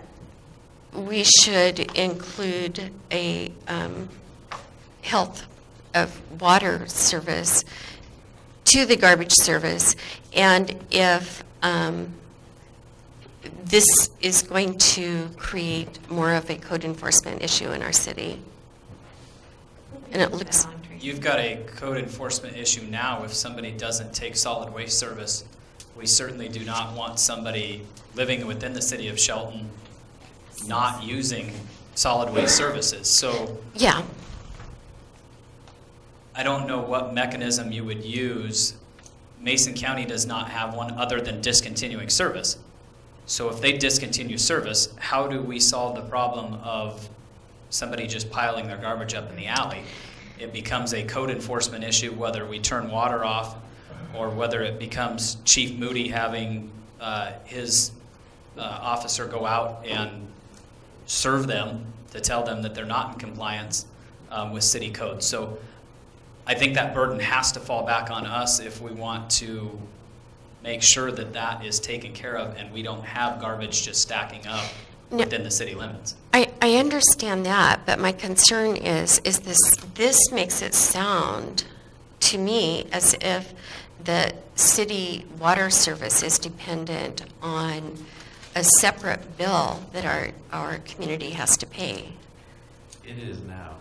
S4: we should include a health of water service to the garbage service, and if this is going to create more of a code enforcement issue in our city. And it looks,
S10: You've got a code enforcement issue now if somebody doesn't take solid waste service. We certainly do not want somebody living within the city of Shelton not using solid waste services. So
S4: yeah,
S10: I don't know what mechanism you would use. Mason County does not have one other than discontinuing service. So if they discontinue service, how do we solve the problem of somebody just piling their garbage up in the alley? It becomes a code enforcement issue, whether we turn water off or whether it becomes Chief Moody having his officer go out and serve them to tell them that they're not in compliance with city code. So I think that burden has to fall back on us if we want to make sure that that is taken care of and we don't have garbage just stacking up within the city limits.
S4: I understand that, but my concern is this makes it sound to me as if the city water service is dependent on a separate bill that our community has to pay.
S12: It is now.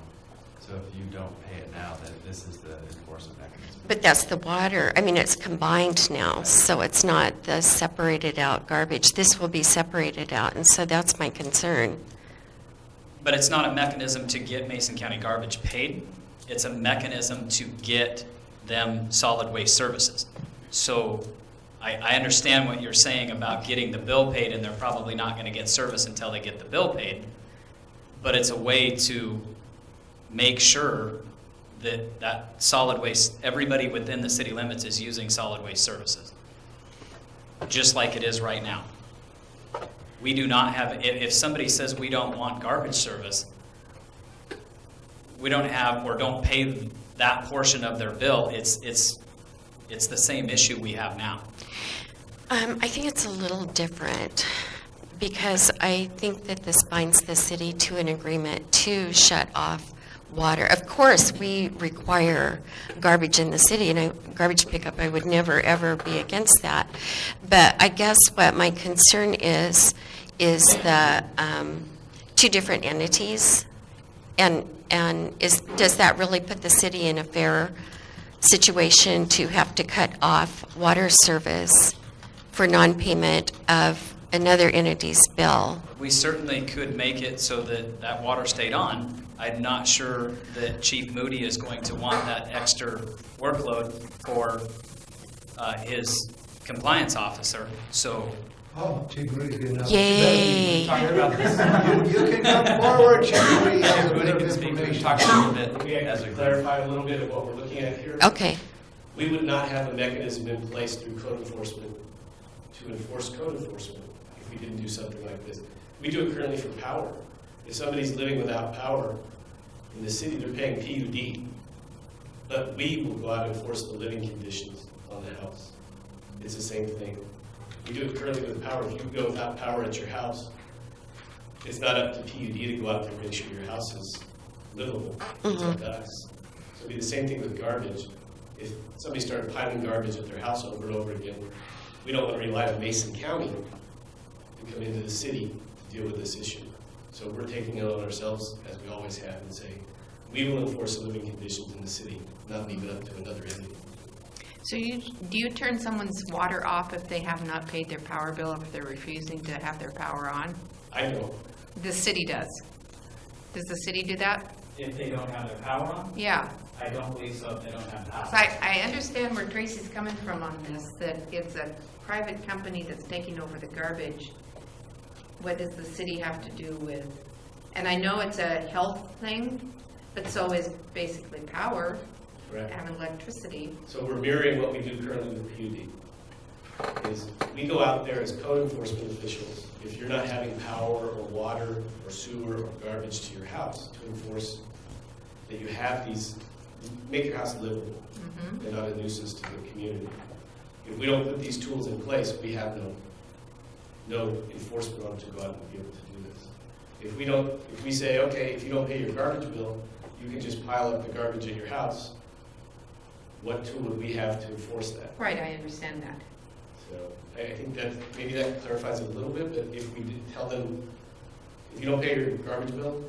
S12: So So if you don't pay it now, then this is the enforcement mechanism.
S4: But that's the water. I mean, it's combined now, so it's not the separated out garbage. This will be separated out, and so that's my concern.
S10: But it's not a mechanism to get Mason County garbage paid. It's a mechanism to get them solid waste services. So I understand what you're saying about getting the bill paid, and they're probably not going to get service until they get the bill paid. But it's a way to make sure that that solid waste, everybody within the city limits is using solid waste services, just like it is right now. We do not have, if somebody says we don't want garbage service, we don't have, or don't pay that portion of their bill, it's the same issue we have now.
S4: I think it's a little different because I think that this binds the city to an agreement to shut off water. Of course, we require garbage in the city, and garbage pickup, I would never, ever be against that. But I guess what my concern is the two different entities, and does that really put the city in a fair situation to have to cut off water service for non-payment of another entity's bill?
S10: We certainly could make it so that that water stayed on. I'm not sure that Chief Moody is going to want that extra workload for his compliance officer, so.
S1: Oh, Chief Rudy's good enough.
S4: Yay.
S12: Talking about this.
S1: You can come forward, Chief Rudy has a bit of
S12: Can speak, we
S1: information.
S12: talk a little bit
S9: Let me
S12: as a
S9: clarify a little bit of what we're looking at here.
S4: Okay.
S9: We would not have a mechanism in place through code enforcement to enforce code enforcement if we didn't do something like this. We do it currently for power. If somebody's living without power in the city, they're paying PUD. But we will go out and enforce the living conditions on the house. It's the same thing. We do it currently with power. If you go without power at your house, it's not up to PUD to go out there and make sure your house is livable. It's up to us. So it'd be the same thing with garbage. If somebody started piling garbage at their house over and over again, we don't want to rely on Mason County to come into the city to deal with this issue. So we're taking it on ourselves, as we always have, and say, we will enforce the living conditions in the city, not leave it up to another entity.
S5: So do you turn someone's water off if they have not paid their power bill, if they're refusing to have their power on?
S9: I know.
S5: The city does. Does the city do that?
S13: If they don't have their power on?
S5: Yeah.
S13: I don't believe so if they don't have power.
S5: So I understand where Tracy's coming from on this, that it's a private company that's taking over the garbage. What does the city have to do with, and I know it's a health thing, but so is basically power.
S9: Correct.
S5: And electricity.
S9: So we're mirroring what we do currently with PUD. Is we go out there as code enforcement officials, if you're not having power or water or sewer or garbage to your house, to enforce that you have these, make your house livable and not a nuisance to the community. If we don't put these tools in place, we have no enforcement on to go out and be able to do this. If we say, okay, if you don't pay your garbage bill, you can just pile up the garbage at your house, what tool would we have to enforce that?
S5: Right, I understand that.
S9: So I think that maybe that clarifies it a little bit, but if we did tell them, if you don't pay your garbage bill,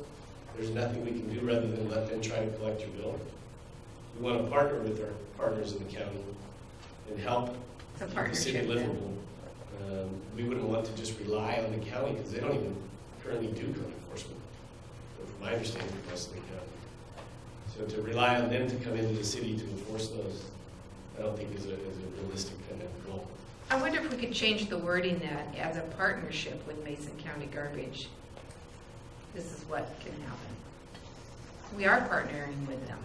S9: there's nothing we can do rather than let them try to collect your bill. We want to partner with our partners in the county and help
S5: It's a
S9: keep the city
S5: partnership then.
S9: livable. We wouldn't want to just rely on the county because they don't even currently do code enforcement, from my understanding, most of the county. So to rely on them to come into the city to enforce those, I don't think is a realistic kind of goal.
S5: I wonder if we could change the wording that as a partnership with Mason County Garbage, this is what can happen. We are partnering with them.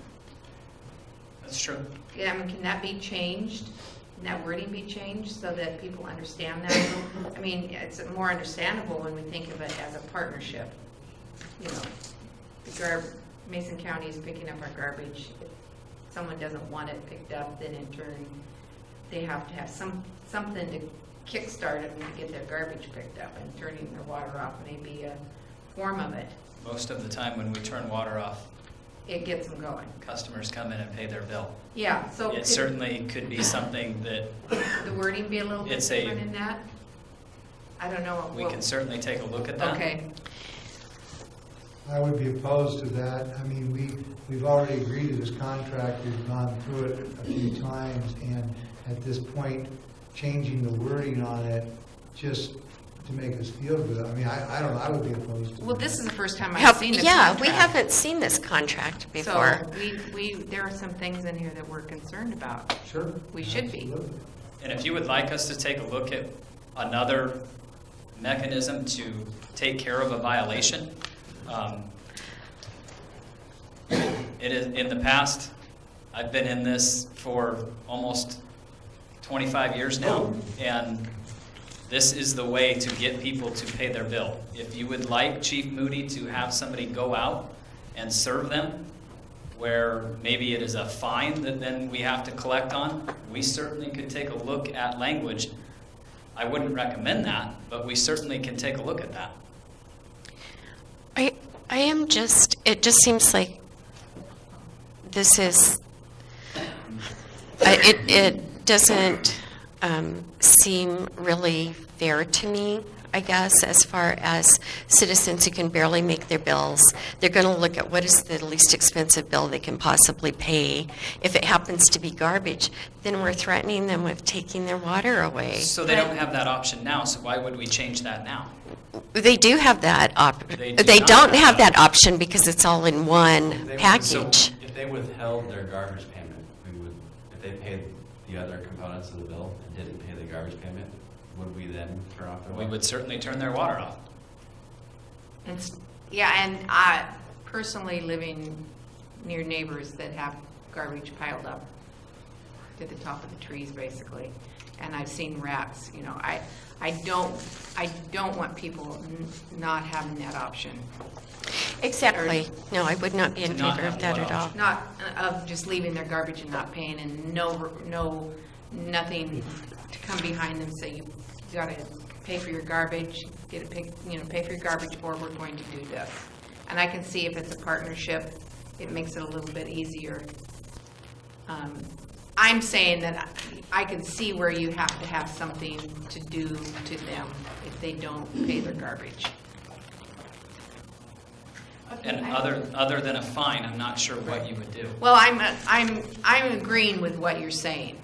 S10: That's true.
S5: Yeah, I mean, can that be changed? Can that wording be changed so that people understand that? I mean, it's more understandable when we think of it as a partnership. You know, Mason County is picking up our garbage. If someone doesn't want it picked up, then in turn, they have to have something to kickstart them to get their garbage picked up, and turning their water off may be a form of it.
S10: Most of the time when we turn water off,
S5: It gets them going.
S10: customers come in and pay their bill.
S5: Yeah, so
S10: It certainly could be something that
S5: the wording be a little bit
S10: It's a-
S5: different in that? I don't know.
S10: we can certainly take a look at that.
S5: Okay.
S1: I would be opposed to that. I mean, we've already agreed to this contract, we've gone through it a few times, and at this point, changing the wording on it just to make us feel good, I mean, I don't know, I would be opposed to it.
S5: Well, this is the first time I've seen the
S4: Yeah,
S5: contract.
S4: we haven't seen this contract before.
S5: So there are some things in here that we're concerned about.
S1: Sure.
S5: We should be.
S1: Absolutely.
S10: And if you would like us to take a look at another mechanism to take care of a violation, it is, in the past, I've been in this for almost 25 years now, and this is the way to get people to pay their bill. If you would like Chief Moody to have somebody go out and serve them, where maybe it is a fine that then we have to collect on, we certainly could take a look at language. I wouldn't recommend that, but we certainly can take a look at that.
S4: I am just, it just seems like this is, it doesn't seem really fair to me, I guess, as far as citizens who can barely make their bills. They're going to look at what is the least expensive bill they can possibly pay. If it happens to be garbage, then we're threatening them with taking their water away.
S10: So they don't have that option now, so why would we change that now?
S4: They do have that option.
S10: They do
S4: They
S10: not
S4: don't
S10: have
S4: have that option because it's all in one package.
S12: If they withheld their garbage payment, if they paid the other components of the bill and didn't pay the garbage payment, would we then turn off their
S10: We
S12: water?
S10: would certainly turn their water off.
S5: And I personally living near neighbors that have garbage piled up to the top of the trees, basically, and I've seen rats. You know, I don't want people not having that option.
S4: Exactly. No, I would not be in
S10: To not
S4: favor of
S10: have
S4: that
S10: what
S4: at all.
S10: option?
S5: Not of just leaving their garbage and not paying, and nothing to come behind them, say you got to pay for your garbage, pay for your garbage, or we're going to do this. And I can see if it's a partnership, it makes it a little bit easier. I'm saying that I can see where you have to have something to do to them if they don't pay their garbage.
S10: And other than a fine, I'm not sure what you would do.
S5: Well, I'm agreeing with what you're saying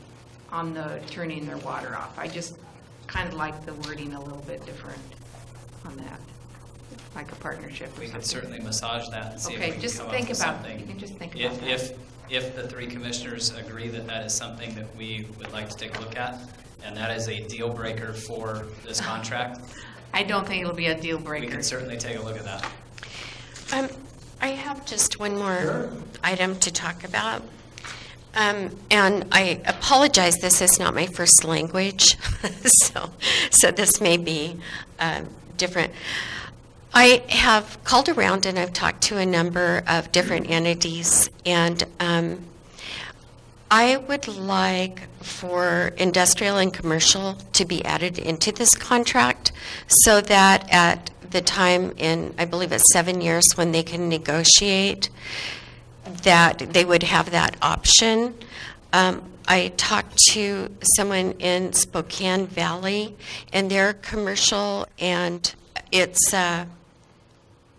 S5: on the turning their water off. I just kind of like the wording a little bit different on that, like a partnership or
S10: We
S5: something.
S10: could certainly massage that and see if
S5: Okay,
S10: we can
S5: just
S10: come up
S5: think
S10: with
S5: about,
S10: something.
S5: you can just think about that.
S10: If the three commissioners agree that that is something that we would like to take a look at, and that is a deal breaker for this contract,
S5: I don't think it'll be a deal
S10: we
S5: breaker.
S10: can certainly take a look at that.
S4: I have just one more item to talk about. And I apologize, this is not my first language, so this may be different. I have called around and I've talked to a number of different entities, and I would like for industrial and commercial to be added into this contract so that at the time in, I believe it's 7 years when they can negotiate, that they would have that option. I talked to someone in Spokane Valley, and they're commercial, and it's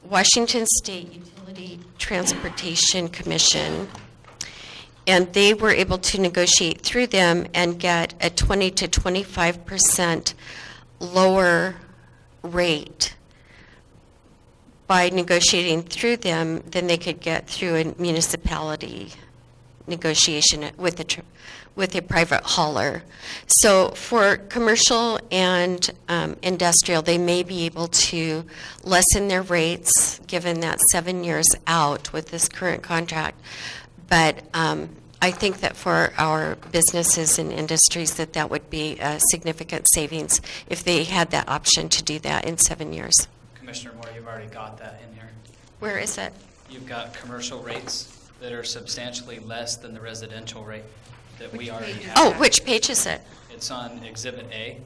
S4: Washington State Utility Transportation Commission, and they were able to negotiate through them and get a 20 to 25% lower rate by negotiating through them than they could get through a municipality negotiation with a private hauler. So for commercial and industrial, they may be able to lessen their rates, given that 7 years out with this current contract. But I think that for our businesses and industries, that would be a significant savings if they had that option to do that in 7 years.
S10: Commissioner Moore, you've already got that in here.
S4: Where is it?
S10: You've got commercial rates that are substantially less than the residential rate that we
S5: Which
S10: already
S5: page is
S10: have.
S4: Oh, which page is it?
S10: It's on Exhibit A.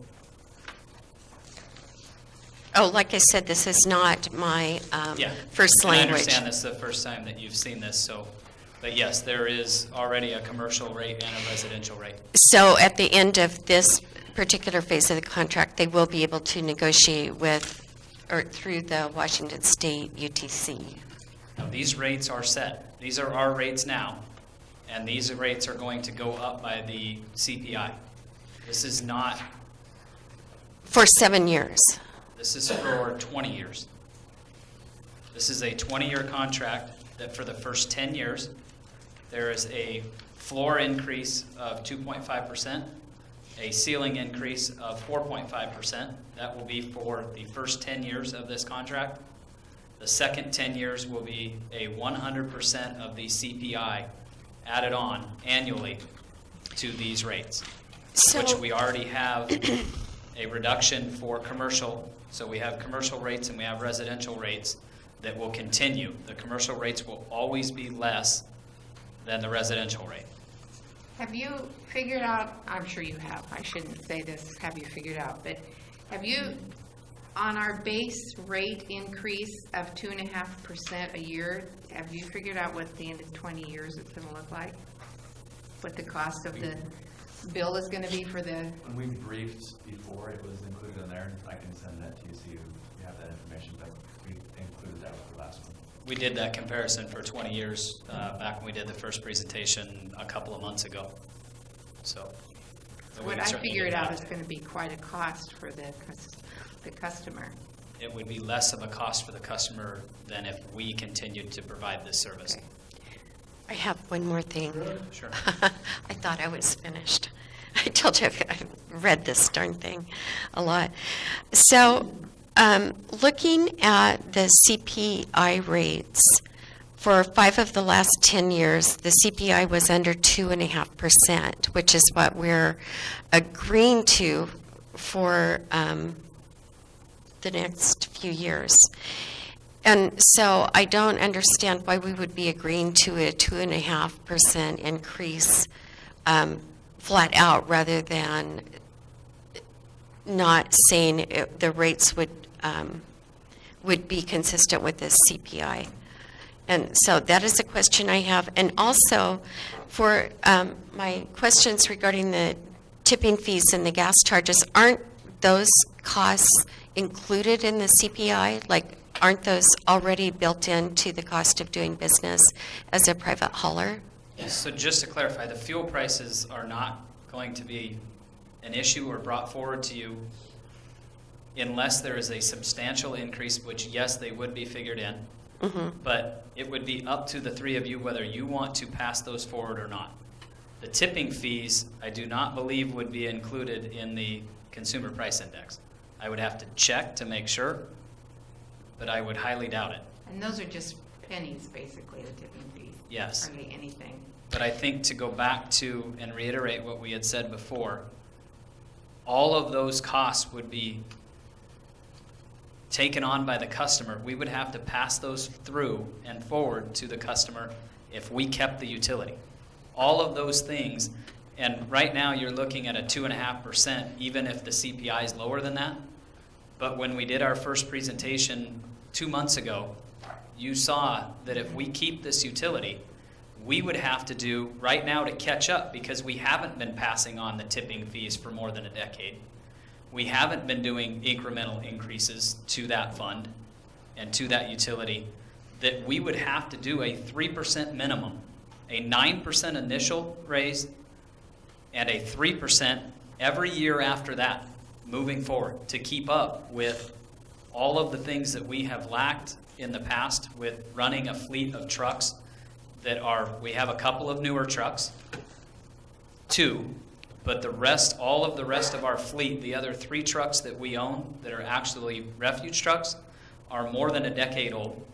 S4: Oh, like I said, this is not my
S10: Yeah.
S4: first
S10: And I
S4: language.
S10: understand this is the first time that you've seen this, so, but yes, there is already a commercial rate and a residential rate.
S4: So at the end of this particular phase of the contract, they will be able to negotiate with or through the Washington State UTC?
S10: Now, these rates are set. These are our rates now, and these rates are going to go up by the CPI. This is not,
S4: For 7 years?
S10: this is for 20 years. This is a 20-year contract that for the first 10 years, there is a floor increase of 2.5%, a ceiling increase of 4.5%. That will be for the first 10 years of this contract. The second 10 years will be a 100% of the CPI added on annually to these rates, which we already have a reduction for commercial. So we have commercial rates and we have residential rates that will continue. The commercial rates will always be less than the residential rate.
S5: Have you figured out, I'm sure you have, I shouldn't say this, have you figured out, but have you, on our base rate increase of 2.5% a year, have you figured out what the end of 20 years it's going to look like? What the cost of the bill is going to be for the...
S12: When we briefed before, it was included in there. I can send that to you so you have that information, but we included that with the last one.
S10: We did that comparison for 20 years back when we did the first presentation a couple of months ago. So
S5: What I figured out is going to be quite a cost for the customer.
S10: It would be less of a cost for the customer than if we continued to provide this service.
S4: Okay. I have one more thing.
S10: Sure.
S4: I thought I was finished. I told you I've read this darn thing a lot. So, looking at the CPI rates, for 5 of the last 10 years, the CPI was under 2.5%, which is what we're agreeing to for the next few years. And so I don't understand why we would be agreeing to a 2.5% increase flat out rather than not saying the rates would be consistent with the CPI. And so that is a question I have. And also for my questions regarding the tipping fees and the gas charges, aren't those costs included in the CPI? Like, aren't those already built into the cost of doing business as a private hauler?
S10: So just to clarify, the fuel prices are not going to be an issue or brought forward to you unless there is a substantial increase, which yes, they would be figured in.
S4: Mm-hmm.
S10: But it would be up to the three of you whether you want to pass those forward or not. The tipping fees, I do not believe would be included in the consumer price index. I would have to check to make sure, but I would highly doubt it.
S5: And those are just pennies, basically, the tipping fees.
S10: Yes.
S5: Hardly anything.
S10: But I think to go back to and reiterate what we had said before, all of those costs would be taken on by the customer. We would have to pass those through and forward to the customer if we kept the utility. All of those things, and right now you're looking at a 2.5%, even if the CPI is lower than that. But when we did our first presentation 2 months ago, you saw that if we keep this utility, we would have to do right now to catch up, because we haven't been passing on the tipping fees for more than a decade. We haven't been doing incremental increases to that fund and to that utility, that we would have to do a 3% minimum, a 9% initial raise, and a 3% every year after that, moving forward, to keep up with all of the things that we have lacked in the past with running a fleet of trucks that are, we have a couple of newer trucks, 2, but the rest, all of the rest of our fleet, the other 3 trucks that we own that are actually refuge trucks, are more than a decade old.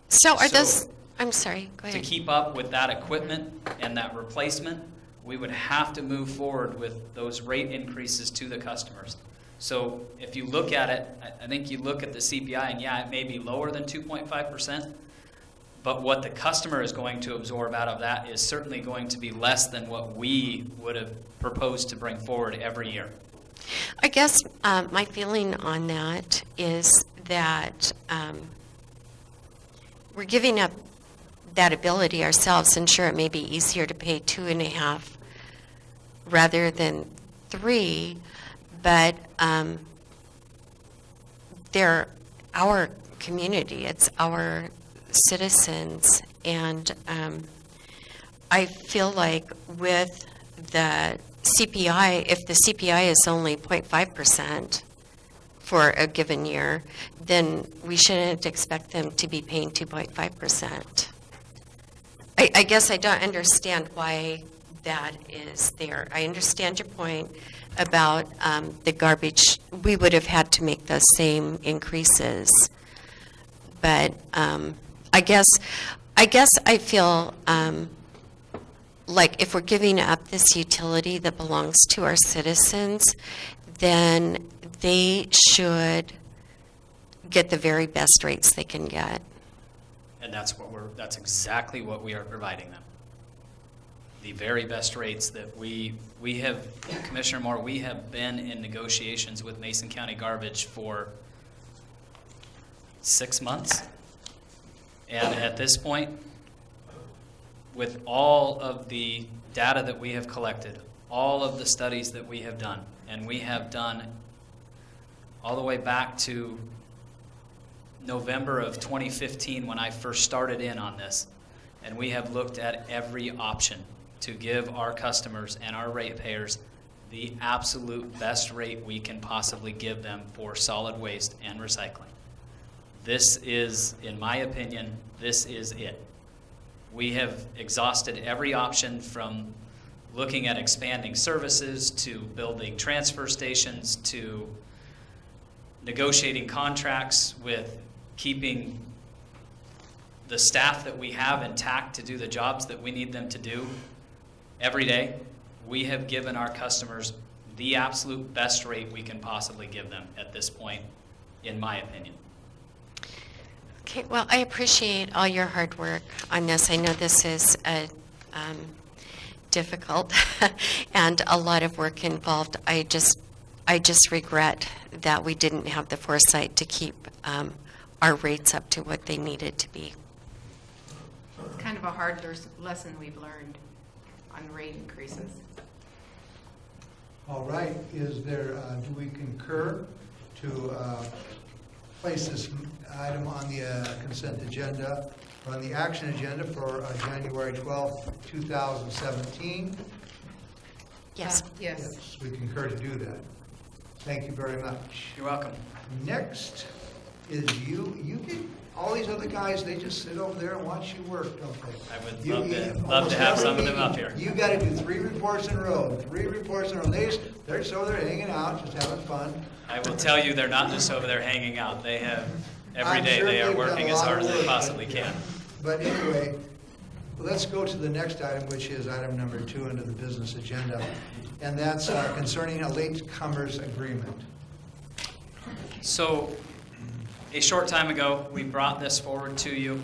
S4: So are those, I'm sorry, go
S10: To
S4: ahead.
S10: keep up with that equipment and that replacement, we would have to move forward with those rate increases to the customers. So if you look at it, I think you look at the CPI, and yeah, it may be lower than 2.5%, but what the customer is going to absorb out of that is certainly going to be less than what we would have proposed to bring forward every year.
S4: I guess my feeling on that is that we're giving up that ability ourselves, and sure, it may be easier to pay 2.5 rather than 3, but they're our community, it's our citizens, and I feel like with the CPI, if the CPI is only 0.5% for a given year, then we shouldn't expect them to be paying 2.5%. I guess I don't understand why that is there. I understand your point about the garbage. We would have had to make those same increases. But I guess I feel like if we're giving up this utility that belongs to our citizens, then they should get the very best rates they can get.
S10: And that's exactly what we are providing them. The very best rates that we have, Commissioner Moore, we have been in negotiations with Mason County Garbage for 6 months. And at this point, with all of the data that we have collected, all of the studies that we have done, and we have done all the way back to November of 2015 when I first started in on this, and we have looked at every option to give our customers and our ratepayers the absolute best rate we can possibly give them for solid waste and recycling. This is, in my opinion, this is it. We have exhausted every option from looking at expanding services to building transfer stations to negotiating contracts with keeping the staff that we have intact to do the jobs that we need them to do every day. We have given our customers the absolute best rate we can possibly give them at this point, in my opinion.
S4: Okay, well, I appreciate all your hard work on this. I know this is difficult and a lot of work involved. I just regret that we didn't have the foresight to keep our rates up to what they needed to be.
S5: It's kind of a hard lesson we've learned on rate increases.
S1: All right, is there, do we concur to place this item on the consent agenda, or on the action agenda for January 12th, 2017?
S4: Yes.
S5: Yes.
S1: We concur to do that. Thank you very much.
S10: You're welcome.
S1: Next is you get, all these other guys, they just sit over there and watch you work, don't they?
S10: I would love to have some of them up here.
S1: You got to do 3 reports in a row, 3 reports in a row. They're just over there hanging out, just having fun.
S10: I will tell you, they're not just over there hanging out. They have, every
S1: I'm
S10: day
S1: sure
S10: they are
S1: they've done
S10: working
S1: a
S10: as
S1: lot
S10: hard
S1: of
S10: as they
S1: work,
S10: possibly
S1: but,
S10: can.
S1: But anyway, let's go to the next item, which is item number 2 under the business agenda, and that's concerning a latecomers agreement.
S10: So, a short time ago, we brought this forward to you.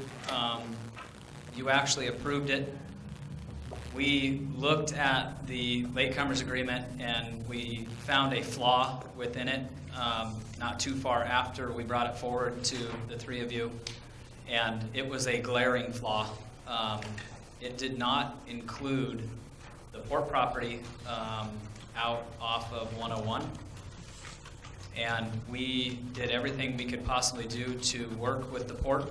S10: You actually approved it. We looked at the latecomers agreement and we found a flaw within it not too far after we brought it forward to the 3 of you, and it was a glaring flaw. It did not include the port property out off of 101. And we did everything we could possibly do to work with the port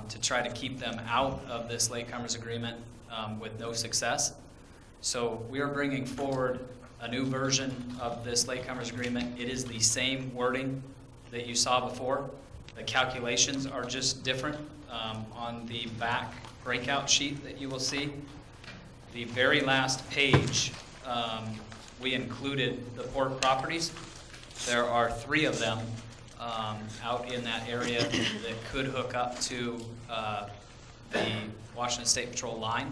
S10: to try to keep them out of this latecomers agreement with no success. So we are bringing forward a new version of this latecomers agreement. It is the same wording that you saw before. The calculations are just different on the back breakout sheet that you will see. The very last page, we included the port properties. There are 3 of them out in that area that could hook up to the Washington State Patrol line.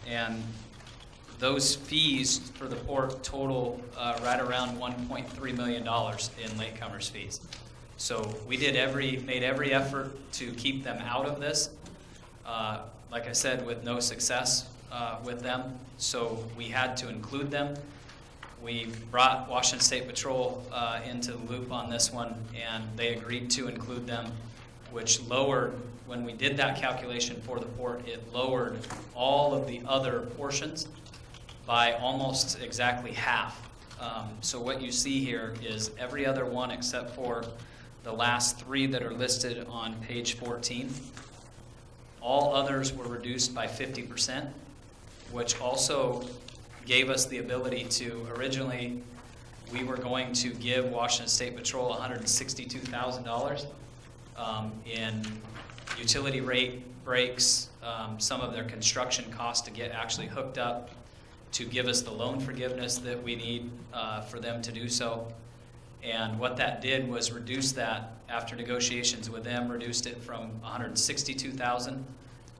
S10: And those fees for the port total right around $1.3 million in latecomers fees. So we made every effort to keep them out of this. Like I said, with no success with them. So we had to include them. We brought Washington State Patrol into the loop on this one, and they agreed to include them, which lowered, when we did that calculation for the port, it lowered all of the other portions by almost exactly half. So what you see here is every other one except for the last three that are listed on page 14. All others were reduced by 50%, which also gave us the ability to, originally, we were going to give Washington State Patrol $162,000 in utility rate breaks, some of their construction costs to get actually hooked up, to give us the loan forgiveness that we need for them to do so. And what that did was reduce that, after negotiations with them, reduced it from $162,000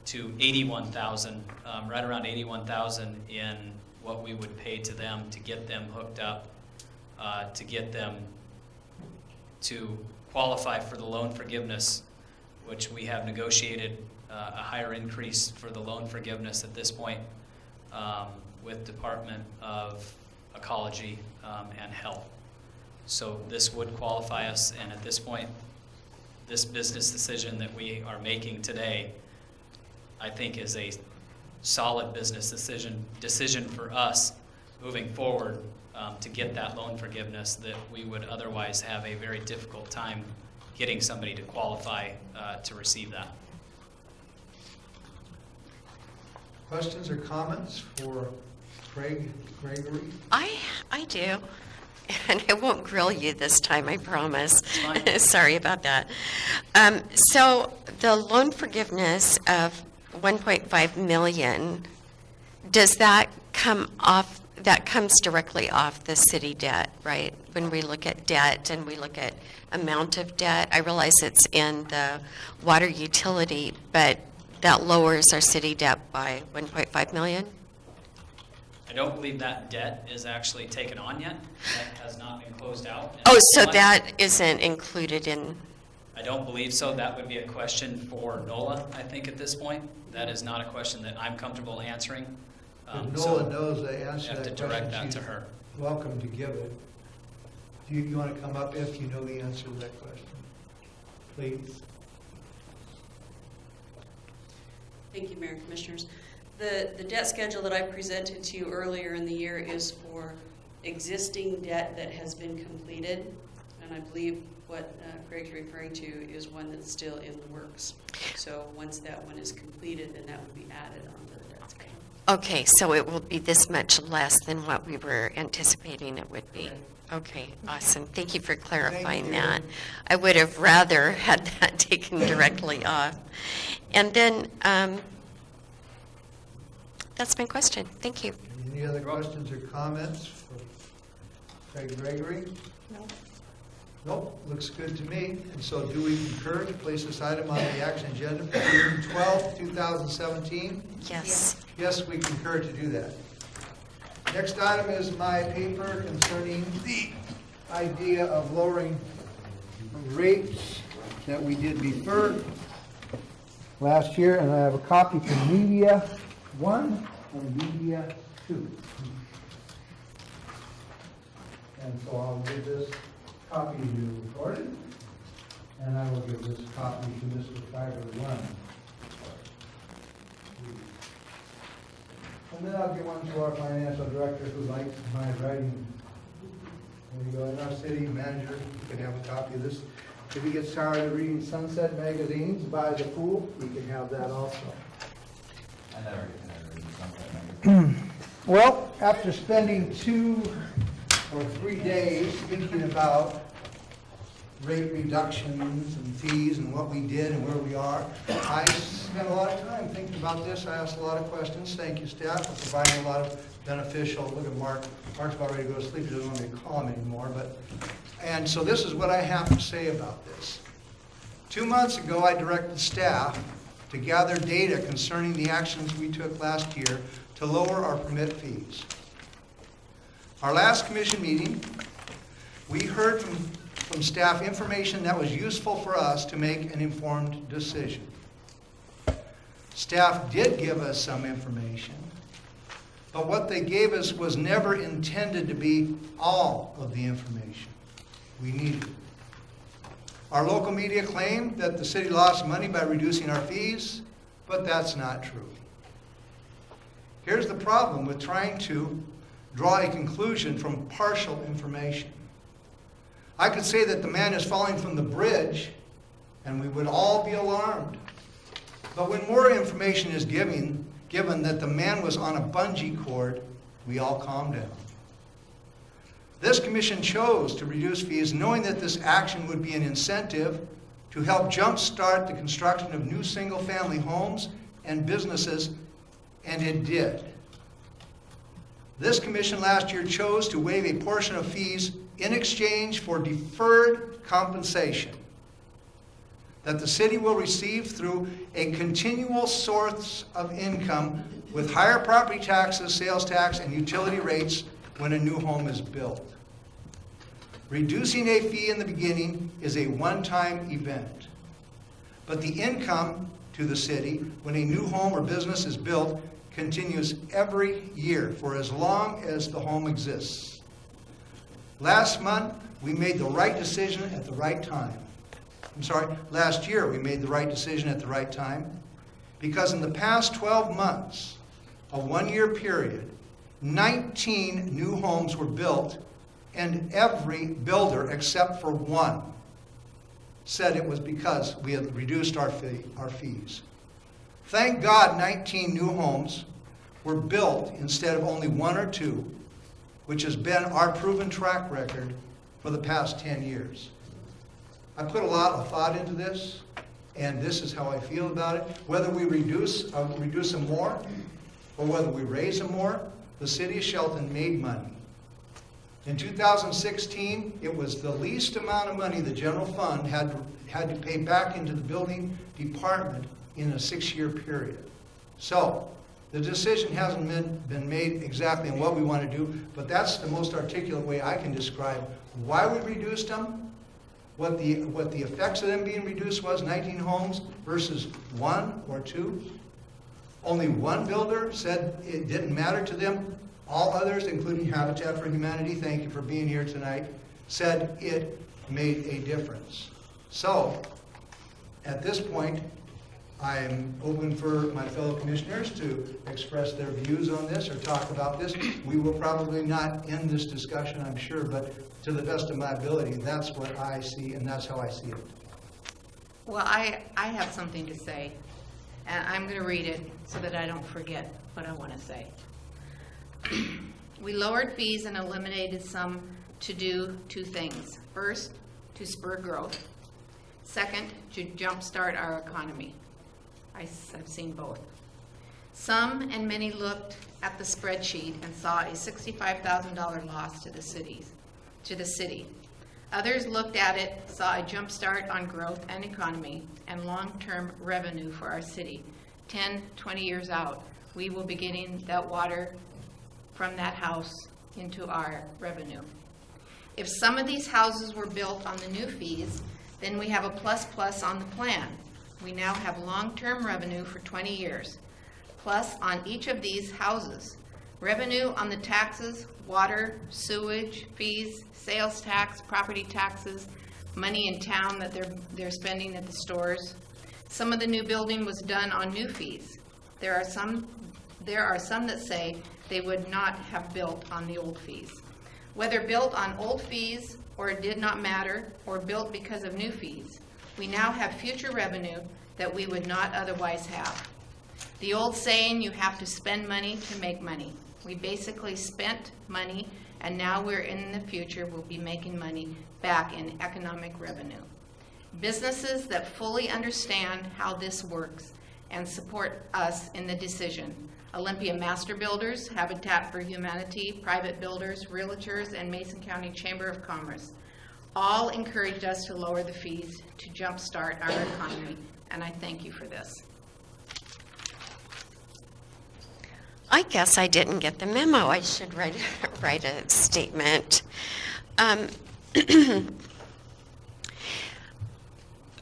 S10: to $81,000, right around $81,000 in what we would pay to them to get them hooked up, to get them to qualify for the loan forgiveness, which we have negotiated a higher increase for the loan forgiveness at this point with Department of Ecology and Health. So this would qualify us, and at this point, this business decision that we are making today, I think, is a solid business decision for us moving forward to get that loan forgiveness that we would otherwise have a very difficult time getting somebody to qualify to receive that.
S1: Questions or comments for Craig Gregory?
S4: I do. And I won't grill you this time, I promise. Sorry about that. So the loan forgiveness of $1.5 million, does that come off, that comes directly off the city debt, right? When we look at debt and we look at amount of debt, I realize it's in the water utility, but that lowers our city debt by $1.5 million?
S10: I don't believe that debt is actually taken on yet. That has not been closed out.
S4: Oh, so that isn't included in...
S10: I don't believe so. That would be a question for NOLA, I think, at this point. That is not a question that I'm comfortable answering.
S1: If
S10: So
S1: NOLA knows the answer
S10: you
S1: to
S10: have to
S1: that
S10: direct
S1: question,
S10: that to
S1: she's
S10: her.
S1: welcome to give it. Do you want to come up if you know the answer to that question? Please.
S14: Thank you, Mayor and Commissioners. The debt schedule that I presented to you earlier in the year is for existing debt that has been completed, and I believe what Greg's referring to is one that's still in the works. So once that one is completed, then that would be added on to the debt schedule.
S4: Okay, so it will be this much less than what we were anticipating it would be. Okay, awesome. Thank you for clarifying that. I would have rather had that taken directly off. And then, that's my question. Thank you.
S1: Any other questions or comments for Craig Gregory?
S2: No.
S1: Nope, looks good to me. And so do we concur to place this item on the action agenda for June 12th, 2017?
S4: Yes.
S1: Yes, we concur to do that. Next item is my paper concerning the idea of lowering rates that we did defer last year, and I have a copy from Media 1 and Media 2. And so I'll give this copy to Gordon, and I will give this copy to Mr. Fiber 1. And then I'll give one to our financial director who likes my writing. There you go, and our city manager, you can have a copy of this. If he gets tired of reading Sunset magazines by the pool, he can have that also.
S12: I never get tired of reading Sunset magazine.
S1: Well, after spending 2 or 3 days thinking about rate reductions and fees and what we did and where we are, I spent a lot of time thinking about this. I asked a lot of questions. Thank you, staff, for providing a lot of beneficial. Look at Mark. Mark's about ready to go to sleep. He doesn't want me to call him anymore. And so this is what I have to say about this. 2 months ago, I directed staff to gather data concerning the actions we took last year to lower our permit fees. Our last commission meeting, we heard from staff information that was useful for us to make an informed decision. Staff did give us some information, but what they gave us was never intended to be all of the information we needed. Our local media claimed that the city lost money by reducing our fees, but that's not true. Here's the problem with trying to draw a conclusion from partial information. I could say that the man is falling from the bridge, and we would all be alarmed. But when more information is given that the man was on a bungee cord, we all calm down. This commission chose to reduce fees knowing that this action would be an incentive to help jumpstart the construction of new single-family homes and businesses, and it did. This commission last year chose to waive a portion of fees in exchange for deferred compensation that the city will receive through a continual source of income with higher property taxes, sales tax, and utility rates when a new home is built. Reducing a fee in the beginning is a one-time event, but the income to the city when a new home or business is built continues every year for as long as the home exists. Last month, we made the right decision at the right time. Last year we made the right decision at the right time because in the past 12 months, a one-year period, 19 new homes were built, and every builder except for one said it was because we had reduced our fees. Thank God 19 new homes were built instead of only one or two, which has been our proven track record for the past 10 years. I put a lot of thought into this, and this is how I feel about it. Whether we reduce them more, or whether we raise them more, the city of Shelton made money. In 2016, it was the least amount of money the general fund had to pay back into the building department in a 6-year period. So, the decision hasn't been made exactly on what we want to do, but that's the most articulate way I can describe why we reduced them, what the effects of them being reduced was, 19 homes versus 1 or 2. Only one builder said it didn't matter to them. All others, including Habitat for Humanity, thank you for being here tonight, said it made a difference. So, at this point, I am open for my fellow commissioners to express their views on this or talk about this. We will probably not end this discussion, I'm sure, but to the best of my ability, that's what I see, and that's how I see it.
S5: Well, I have something to say, and I'm going to read it so that I don't forget what I want to say. We lowered fees and eliminated some to do two things. First, to spur growth. Second, to jumpstart our economy. I've seen both. Some and many looked at the spreadsheet and saw a $65,000 loss to the city. Others looked at it, saw a jump start on growth and economy and long-term revenue for our city. 10, 20 years out, we will be getting that water from that house into our revenue. If some of these houses were built on the new fees, then we have a plus on the plan. We now have long-term revenue for 20 years. Plus, on each of these houses, revenue on the taxes, water, sewage, fees, sales tax, property taxes, money in town that they're spending at the stores. Some of the new building was done on new fees. There are some that say they would not have built on the old fees. Whether built on old fees or it did not matter, or built because of new fees, we now have future revenue that we would not otherwise have. The old saying, you have to spend money to make money. We basically spent money, and now we're in the future, we'll be making money back in economic revenue. Businesses that fully understand how this works and support us in the decision. Olympia Master Builders, Habitat for Humanity, private builders, realtors, and Mason County Chamber of Commerce all encouraged us to lower the fees to jumpstart our economy, and I thank you for this.
S4: I guess I didn't get the memo. I should write a statement.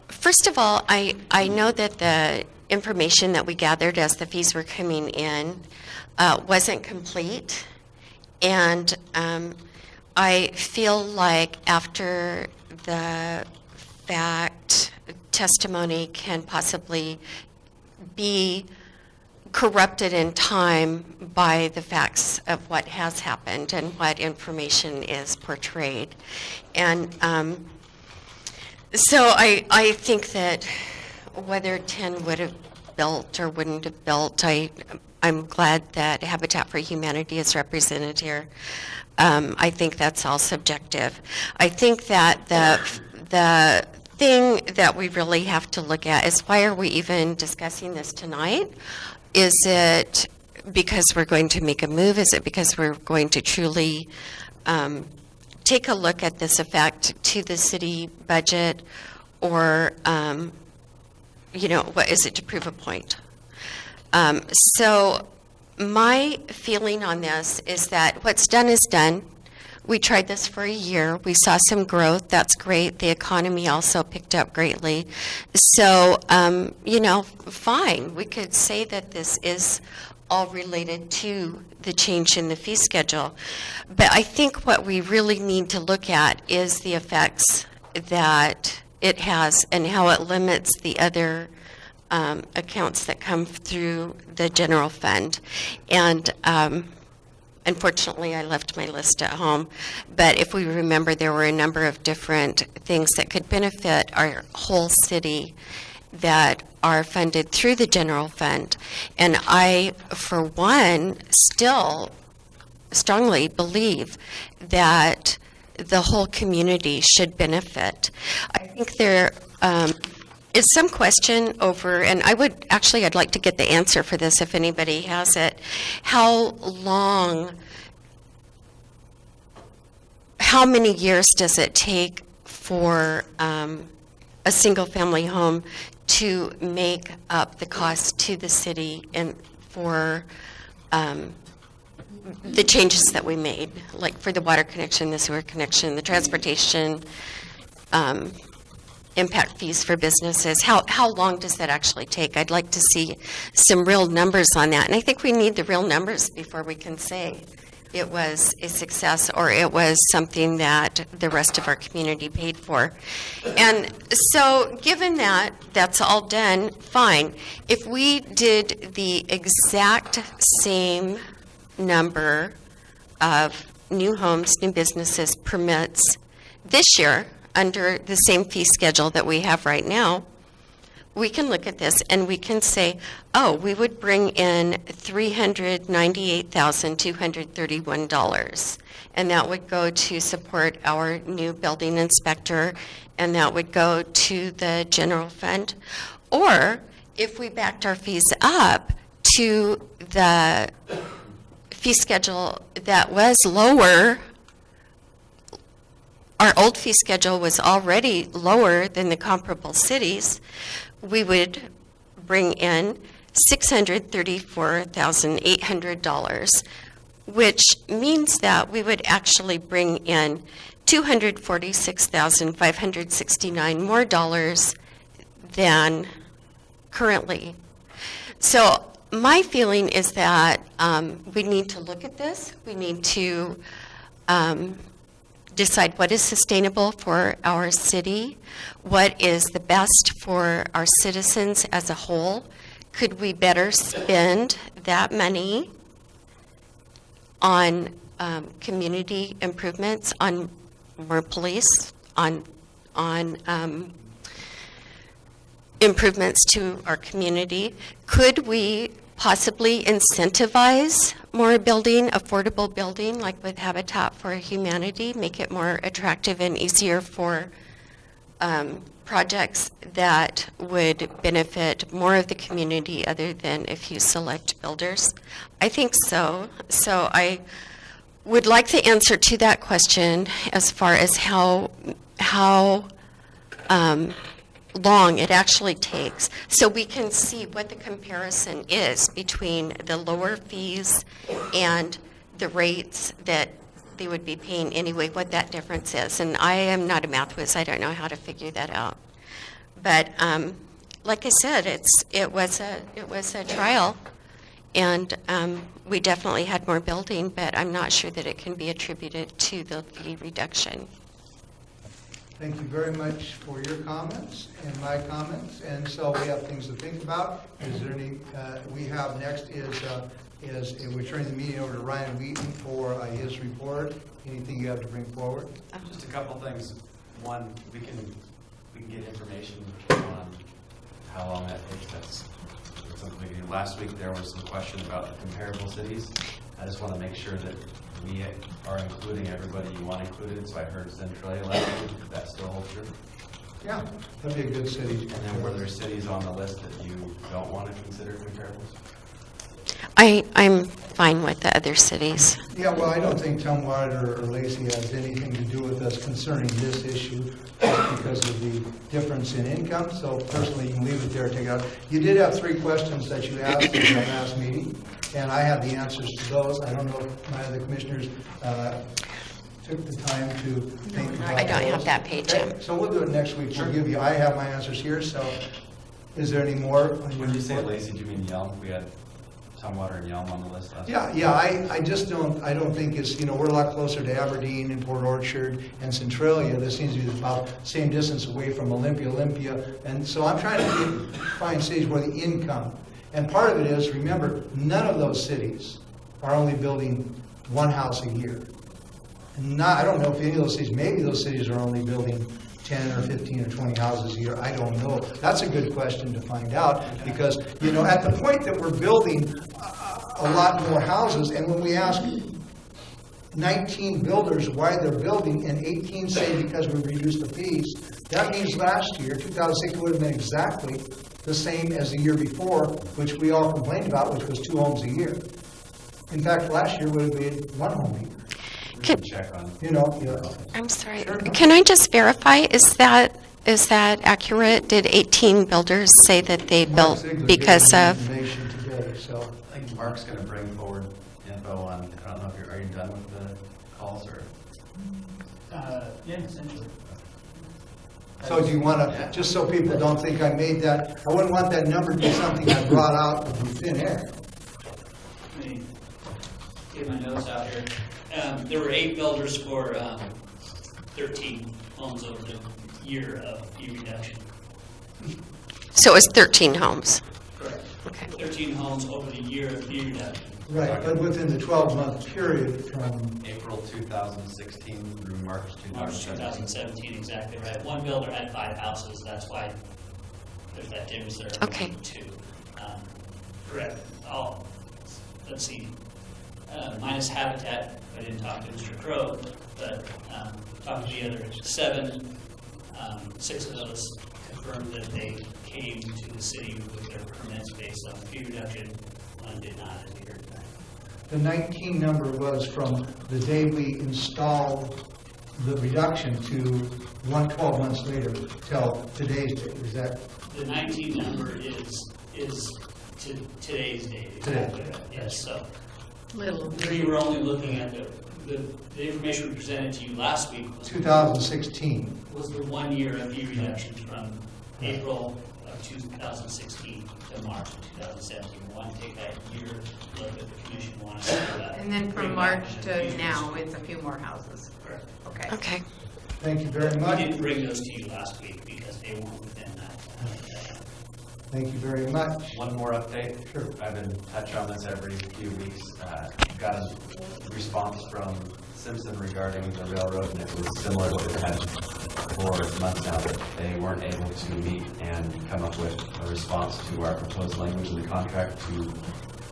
S4: First of all, I know that the information that we gathered as the fees were coming in wasn't complete, and I feel like after the fact testimony can possibly be corrupted in time by the facts of what has happened and what information is portrayed. And so I think that whether 10 would have built or wouldn't have built, I'm glad that Habitat for Humanity is represented here. I think that's all subjective. I think that the thing that we really have to look at is, why are we even discussing this tonight? Is it because we're going to make a move? Is it because we're going to truly take a look at this effect to the city budget? Or, what is it to prove a point? So my feeling on this is that what's done is done. We tried this for a year. We saw some growth. That's great. The economy also picked up greatly. So, fine. We could say that this is all related to the change in the fee schedule. But I think what we really need to look at is the effects that it has and how it limits the other accounts that come through the general fund. And unfortunately, I left my list at home, but if we remember, there were a number of different things that could benefit our whole city that are funded through the general fund. And I, for one, still strongly believe that the whole community should benefit. I think there is some question over, and I'd like to get the answer for this if anybody has it, how many years does it take for a single family home to make up the cost to the city and for the changes that we made, like for the water connection, the sewer connection, the transportation, impact fees for businesses? How long does that actually take? I'd like to see some real numbers on that. And I think we need the real numbers before we can say it was a success or it was something that the rest of our community paid for. And so given that that's all done, fine. If we did the exact same number of new homes, new businesses, permits this year under the same fee schedule that we have right now, we can look at this and we can say, oh, we would bring in $398,231. And that would go to support our new building inspector, and that would go to the general fund. Or if we backed our fees up to the fee schedule that was lower, our old fee schedule was already lower than the comparable cities, we would bring in $634,800, which means that we would actually bring in $246,569 more dollars than currently. So my feeling is that we need to look at this. We need to decide what is sustainable for our city, what is the best for our citizens as a whole. Could we better spend that money on community improvements, on more police, on improvements to our community? Could we possibly incentivize more building, affordable building, like with Habitat for Humanity, make it more attractive and easier for projects that would benefit more of the community other than a few select builders? I think so. So I would like the answer to that question as far as how long it actually takes, so we can see what the comparison is between the lower fees and the rates that they would be paying anyway, what that difference is. And I am not a math whiz. I don't know how to figure that out. But like I said, it was a trial, and we definitely had more building, but I'm not sure that it can be attributed to the fee reduction.
S1: Thank you very much for your comments and my comments, and so we have things to think about. Is there any, we have next is we're turning the meeting over to Ryan Wheaton for his report. Anything you have to bring forward?
S12: Just a couple things. One, we can get information on how long that takes. That's something we can do. Last week there was some question about the comparable cities. I just want to make sure that we are including everybody you want included. So I heard Centralia last week. That still holds true?
S1: Yeah, that'd be a good city.
S12: And then were there cities on the list that you don't want to consider comparables?
S4: I'm fine with the other cities.
S1: Yeah, well, I don't think Tumwater or Lacey has anything to do with us concerning this issue just because of the difference in income. So personally, you can leave it there, take it out. You did have 3 questions that you asked in the last meeting, and I have the answers to those. I don't know if my other commissioners took the time to think about those.
S4: I don't have that page
S1: Okay,
S4: yet.
S1: so we'll do it next week. We'll give you, I have my answers here, so is there any more?
S12: When you say Lacey, do you mean Yelm? We had Tumwater and Yelm on the list last week.
S1: Yeah, I just don't, I don't think it's, we're a lot closer to Aberdeen and Port Orchard and Centralia. This seems to be about the same distance away from Olympia, and so I'm trying to find cities where the income, and part of it is, remember, none of those cities are only building 1 house a year. I don't know if any of those cities, maybe those cities are only building 10 or 15 or 20 houses a year. I don't know. That's a good question to find out because, at the point that we're building a lot more houses, and when we ask 19 builders why they're building, and 18 say because we reduced the fees, that means last year, 2006, would have been exactly the same as the year before, which we all complained about, which was 2 homes a year. In fact, last year would have been 1 home a year.
S12: Check on.
S4: I'm sorry.
S1: Sure.
S4: Can I just verify, is that accurate? Did 18 builders say that they
S1: Mark
S4: built
S1: Ziegler
S4: because
S1: gave me
S4: of?
S1: information today, so.
S12: I think Mark's going to bring forward info on, I don't know if are you done with the calls or?
S13: Yeah, essentially.
S1: So do you want to, just so people don't think I made that, I wouldn't want that number to be something I brought out of thin air.
S13: Let me get my notes out here. There were 8 builders for 13 homes over the year of fee reduction.
S4: So it was 13 homes.
S13: Correct.
S4: Okay.
S13: 13 homes over the year of fee reduction.
S1: Right, but within the 12-month period from,
S12: April 2016 through March
S13: March
S12: 2017.
S13: 2017, exactly right. One builder had 5 houses, that's why there's that difference there.
S4: Okay.
S13: 2. Correct. Let's see. Minus Habitat, I didn't talk to Mr. Crow, but talked to the other 7. 6 of those confirmed that they came to the city with their permits based on fee reduction. 1 did not, as you heard tonight.
S1: the 19 number was from the day we installed the reduction to 12 months later till today's date. Is that?
S13: The 19 number is to today's date. Exactly.
S1: Today.
S13: Yes, so.
S5: Little.
S13: We were only looking at the information we presented to you last week was
S1: 2016.
S13: Was the 1 year of fee reductions from April of 2016 to March of 2017. We want to take that year look at the commission wanted to.
S5: And then
S13: bring
S5: from
S13: back
S5: March
S13: the
S5: to
S13: figures.
S5: now, it's a few more houses.
S13: Correct.
S5: Okay.
S4: Okay.
S1: Thank you very much.
S13: We didn't bring those to you last week because they weren't within that.
S1: Thank you very much.
S12: One more update.
S1: Sure.
S12: I've been touching on this every few weeks. Got a response from Simpson regarding the railroad, and it was similar to what we've had for months now, that they weren't able to meet and come up with a response to our proposed language in the contract to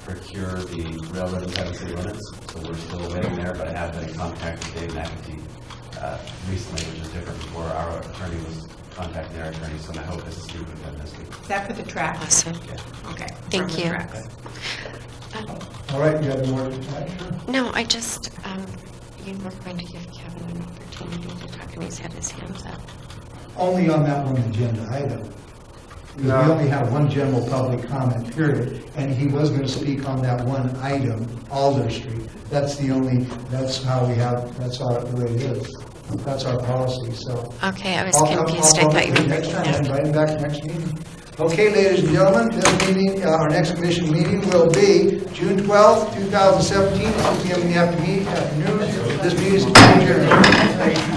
S12: procure the railroad in Kevin City limits. So we're still waiting there, but I have been in contact with Dave McAtee recently, which is different before our attorney was contacting their attorney, so my hope is to speak with them this week.
S5: Is that for the track?
S4: Awesome.
S5: Okay.
S4: Thank
S5: from the
S4: you.
S5: tracks.
S1: All right, you have more to add? Sure.
S4: No, I just, you were going to give Kevin an opportunity to talk, and he's had his hands up.
S1: Only on that one agenda item. Because we only have one general public comment period, and he was going to speak on that one item, Alder Street. That's how we have, that's the way it is. That's our policy, so.
S4: Okay, I was
S1: I'll
S4: confused. I thought you were
S1: next
S4: bringing
S1: time,
S4: that.
S1: invite him back next meeting. Okay, ladies and gentlemen, this meeting, our next commission meeting will be June 12th, 2017, 6 p.m. in the afternoon. This meeting is adjourned. Thank you.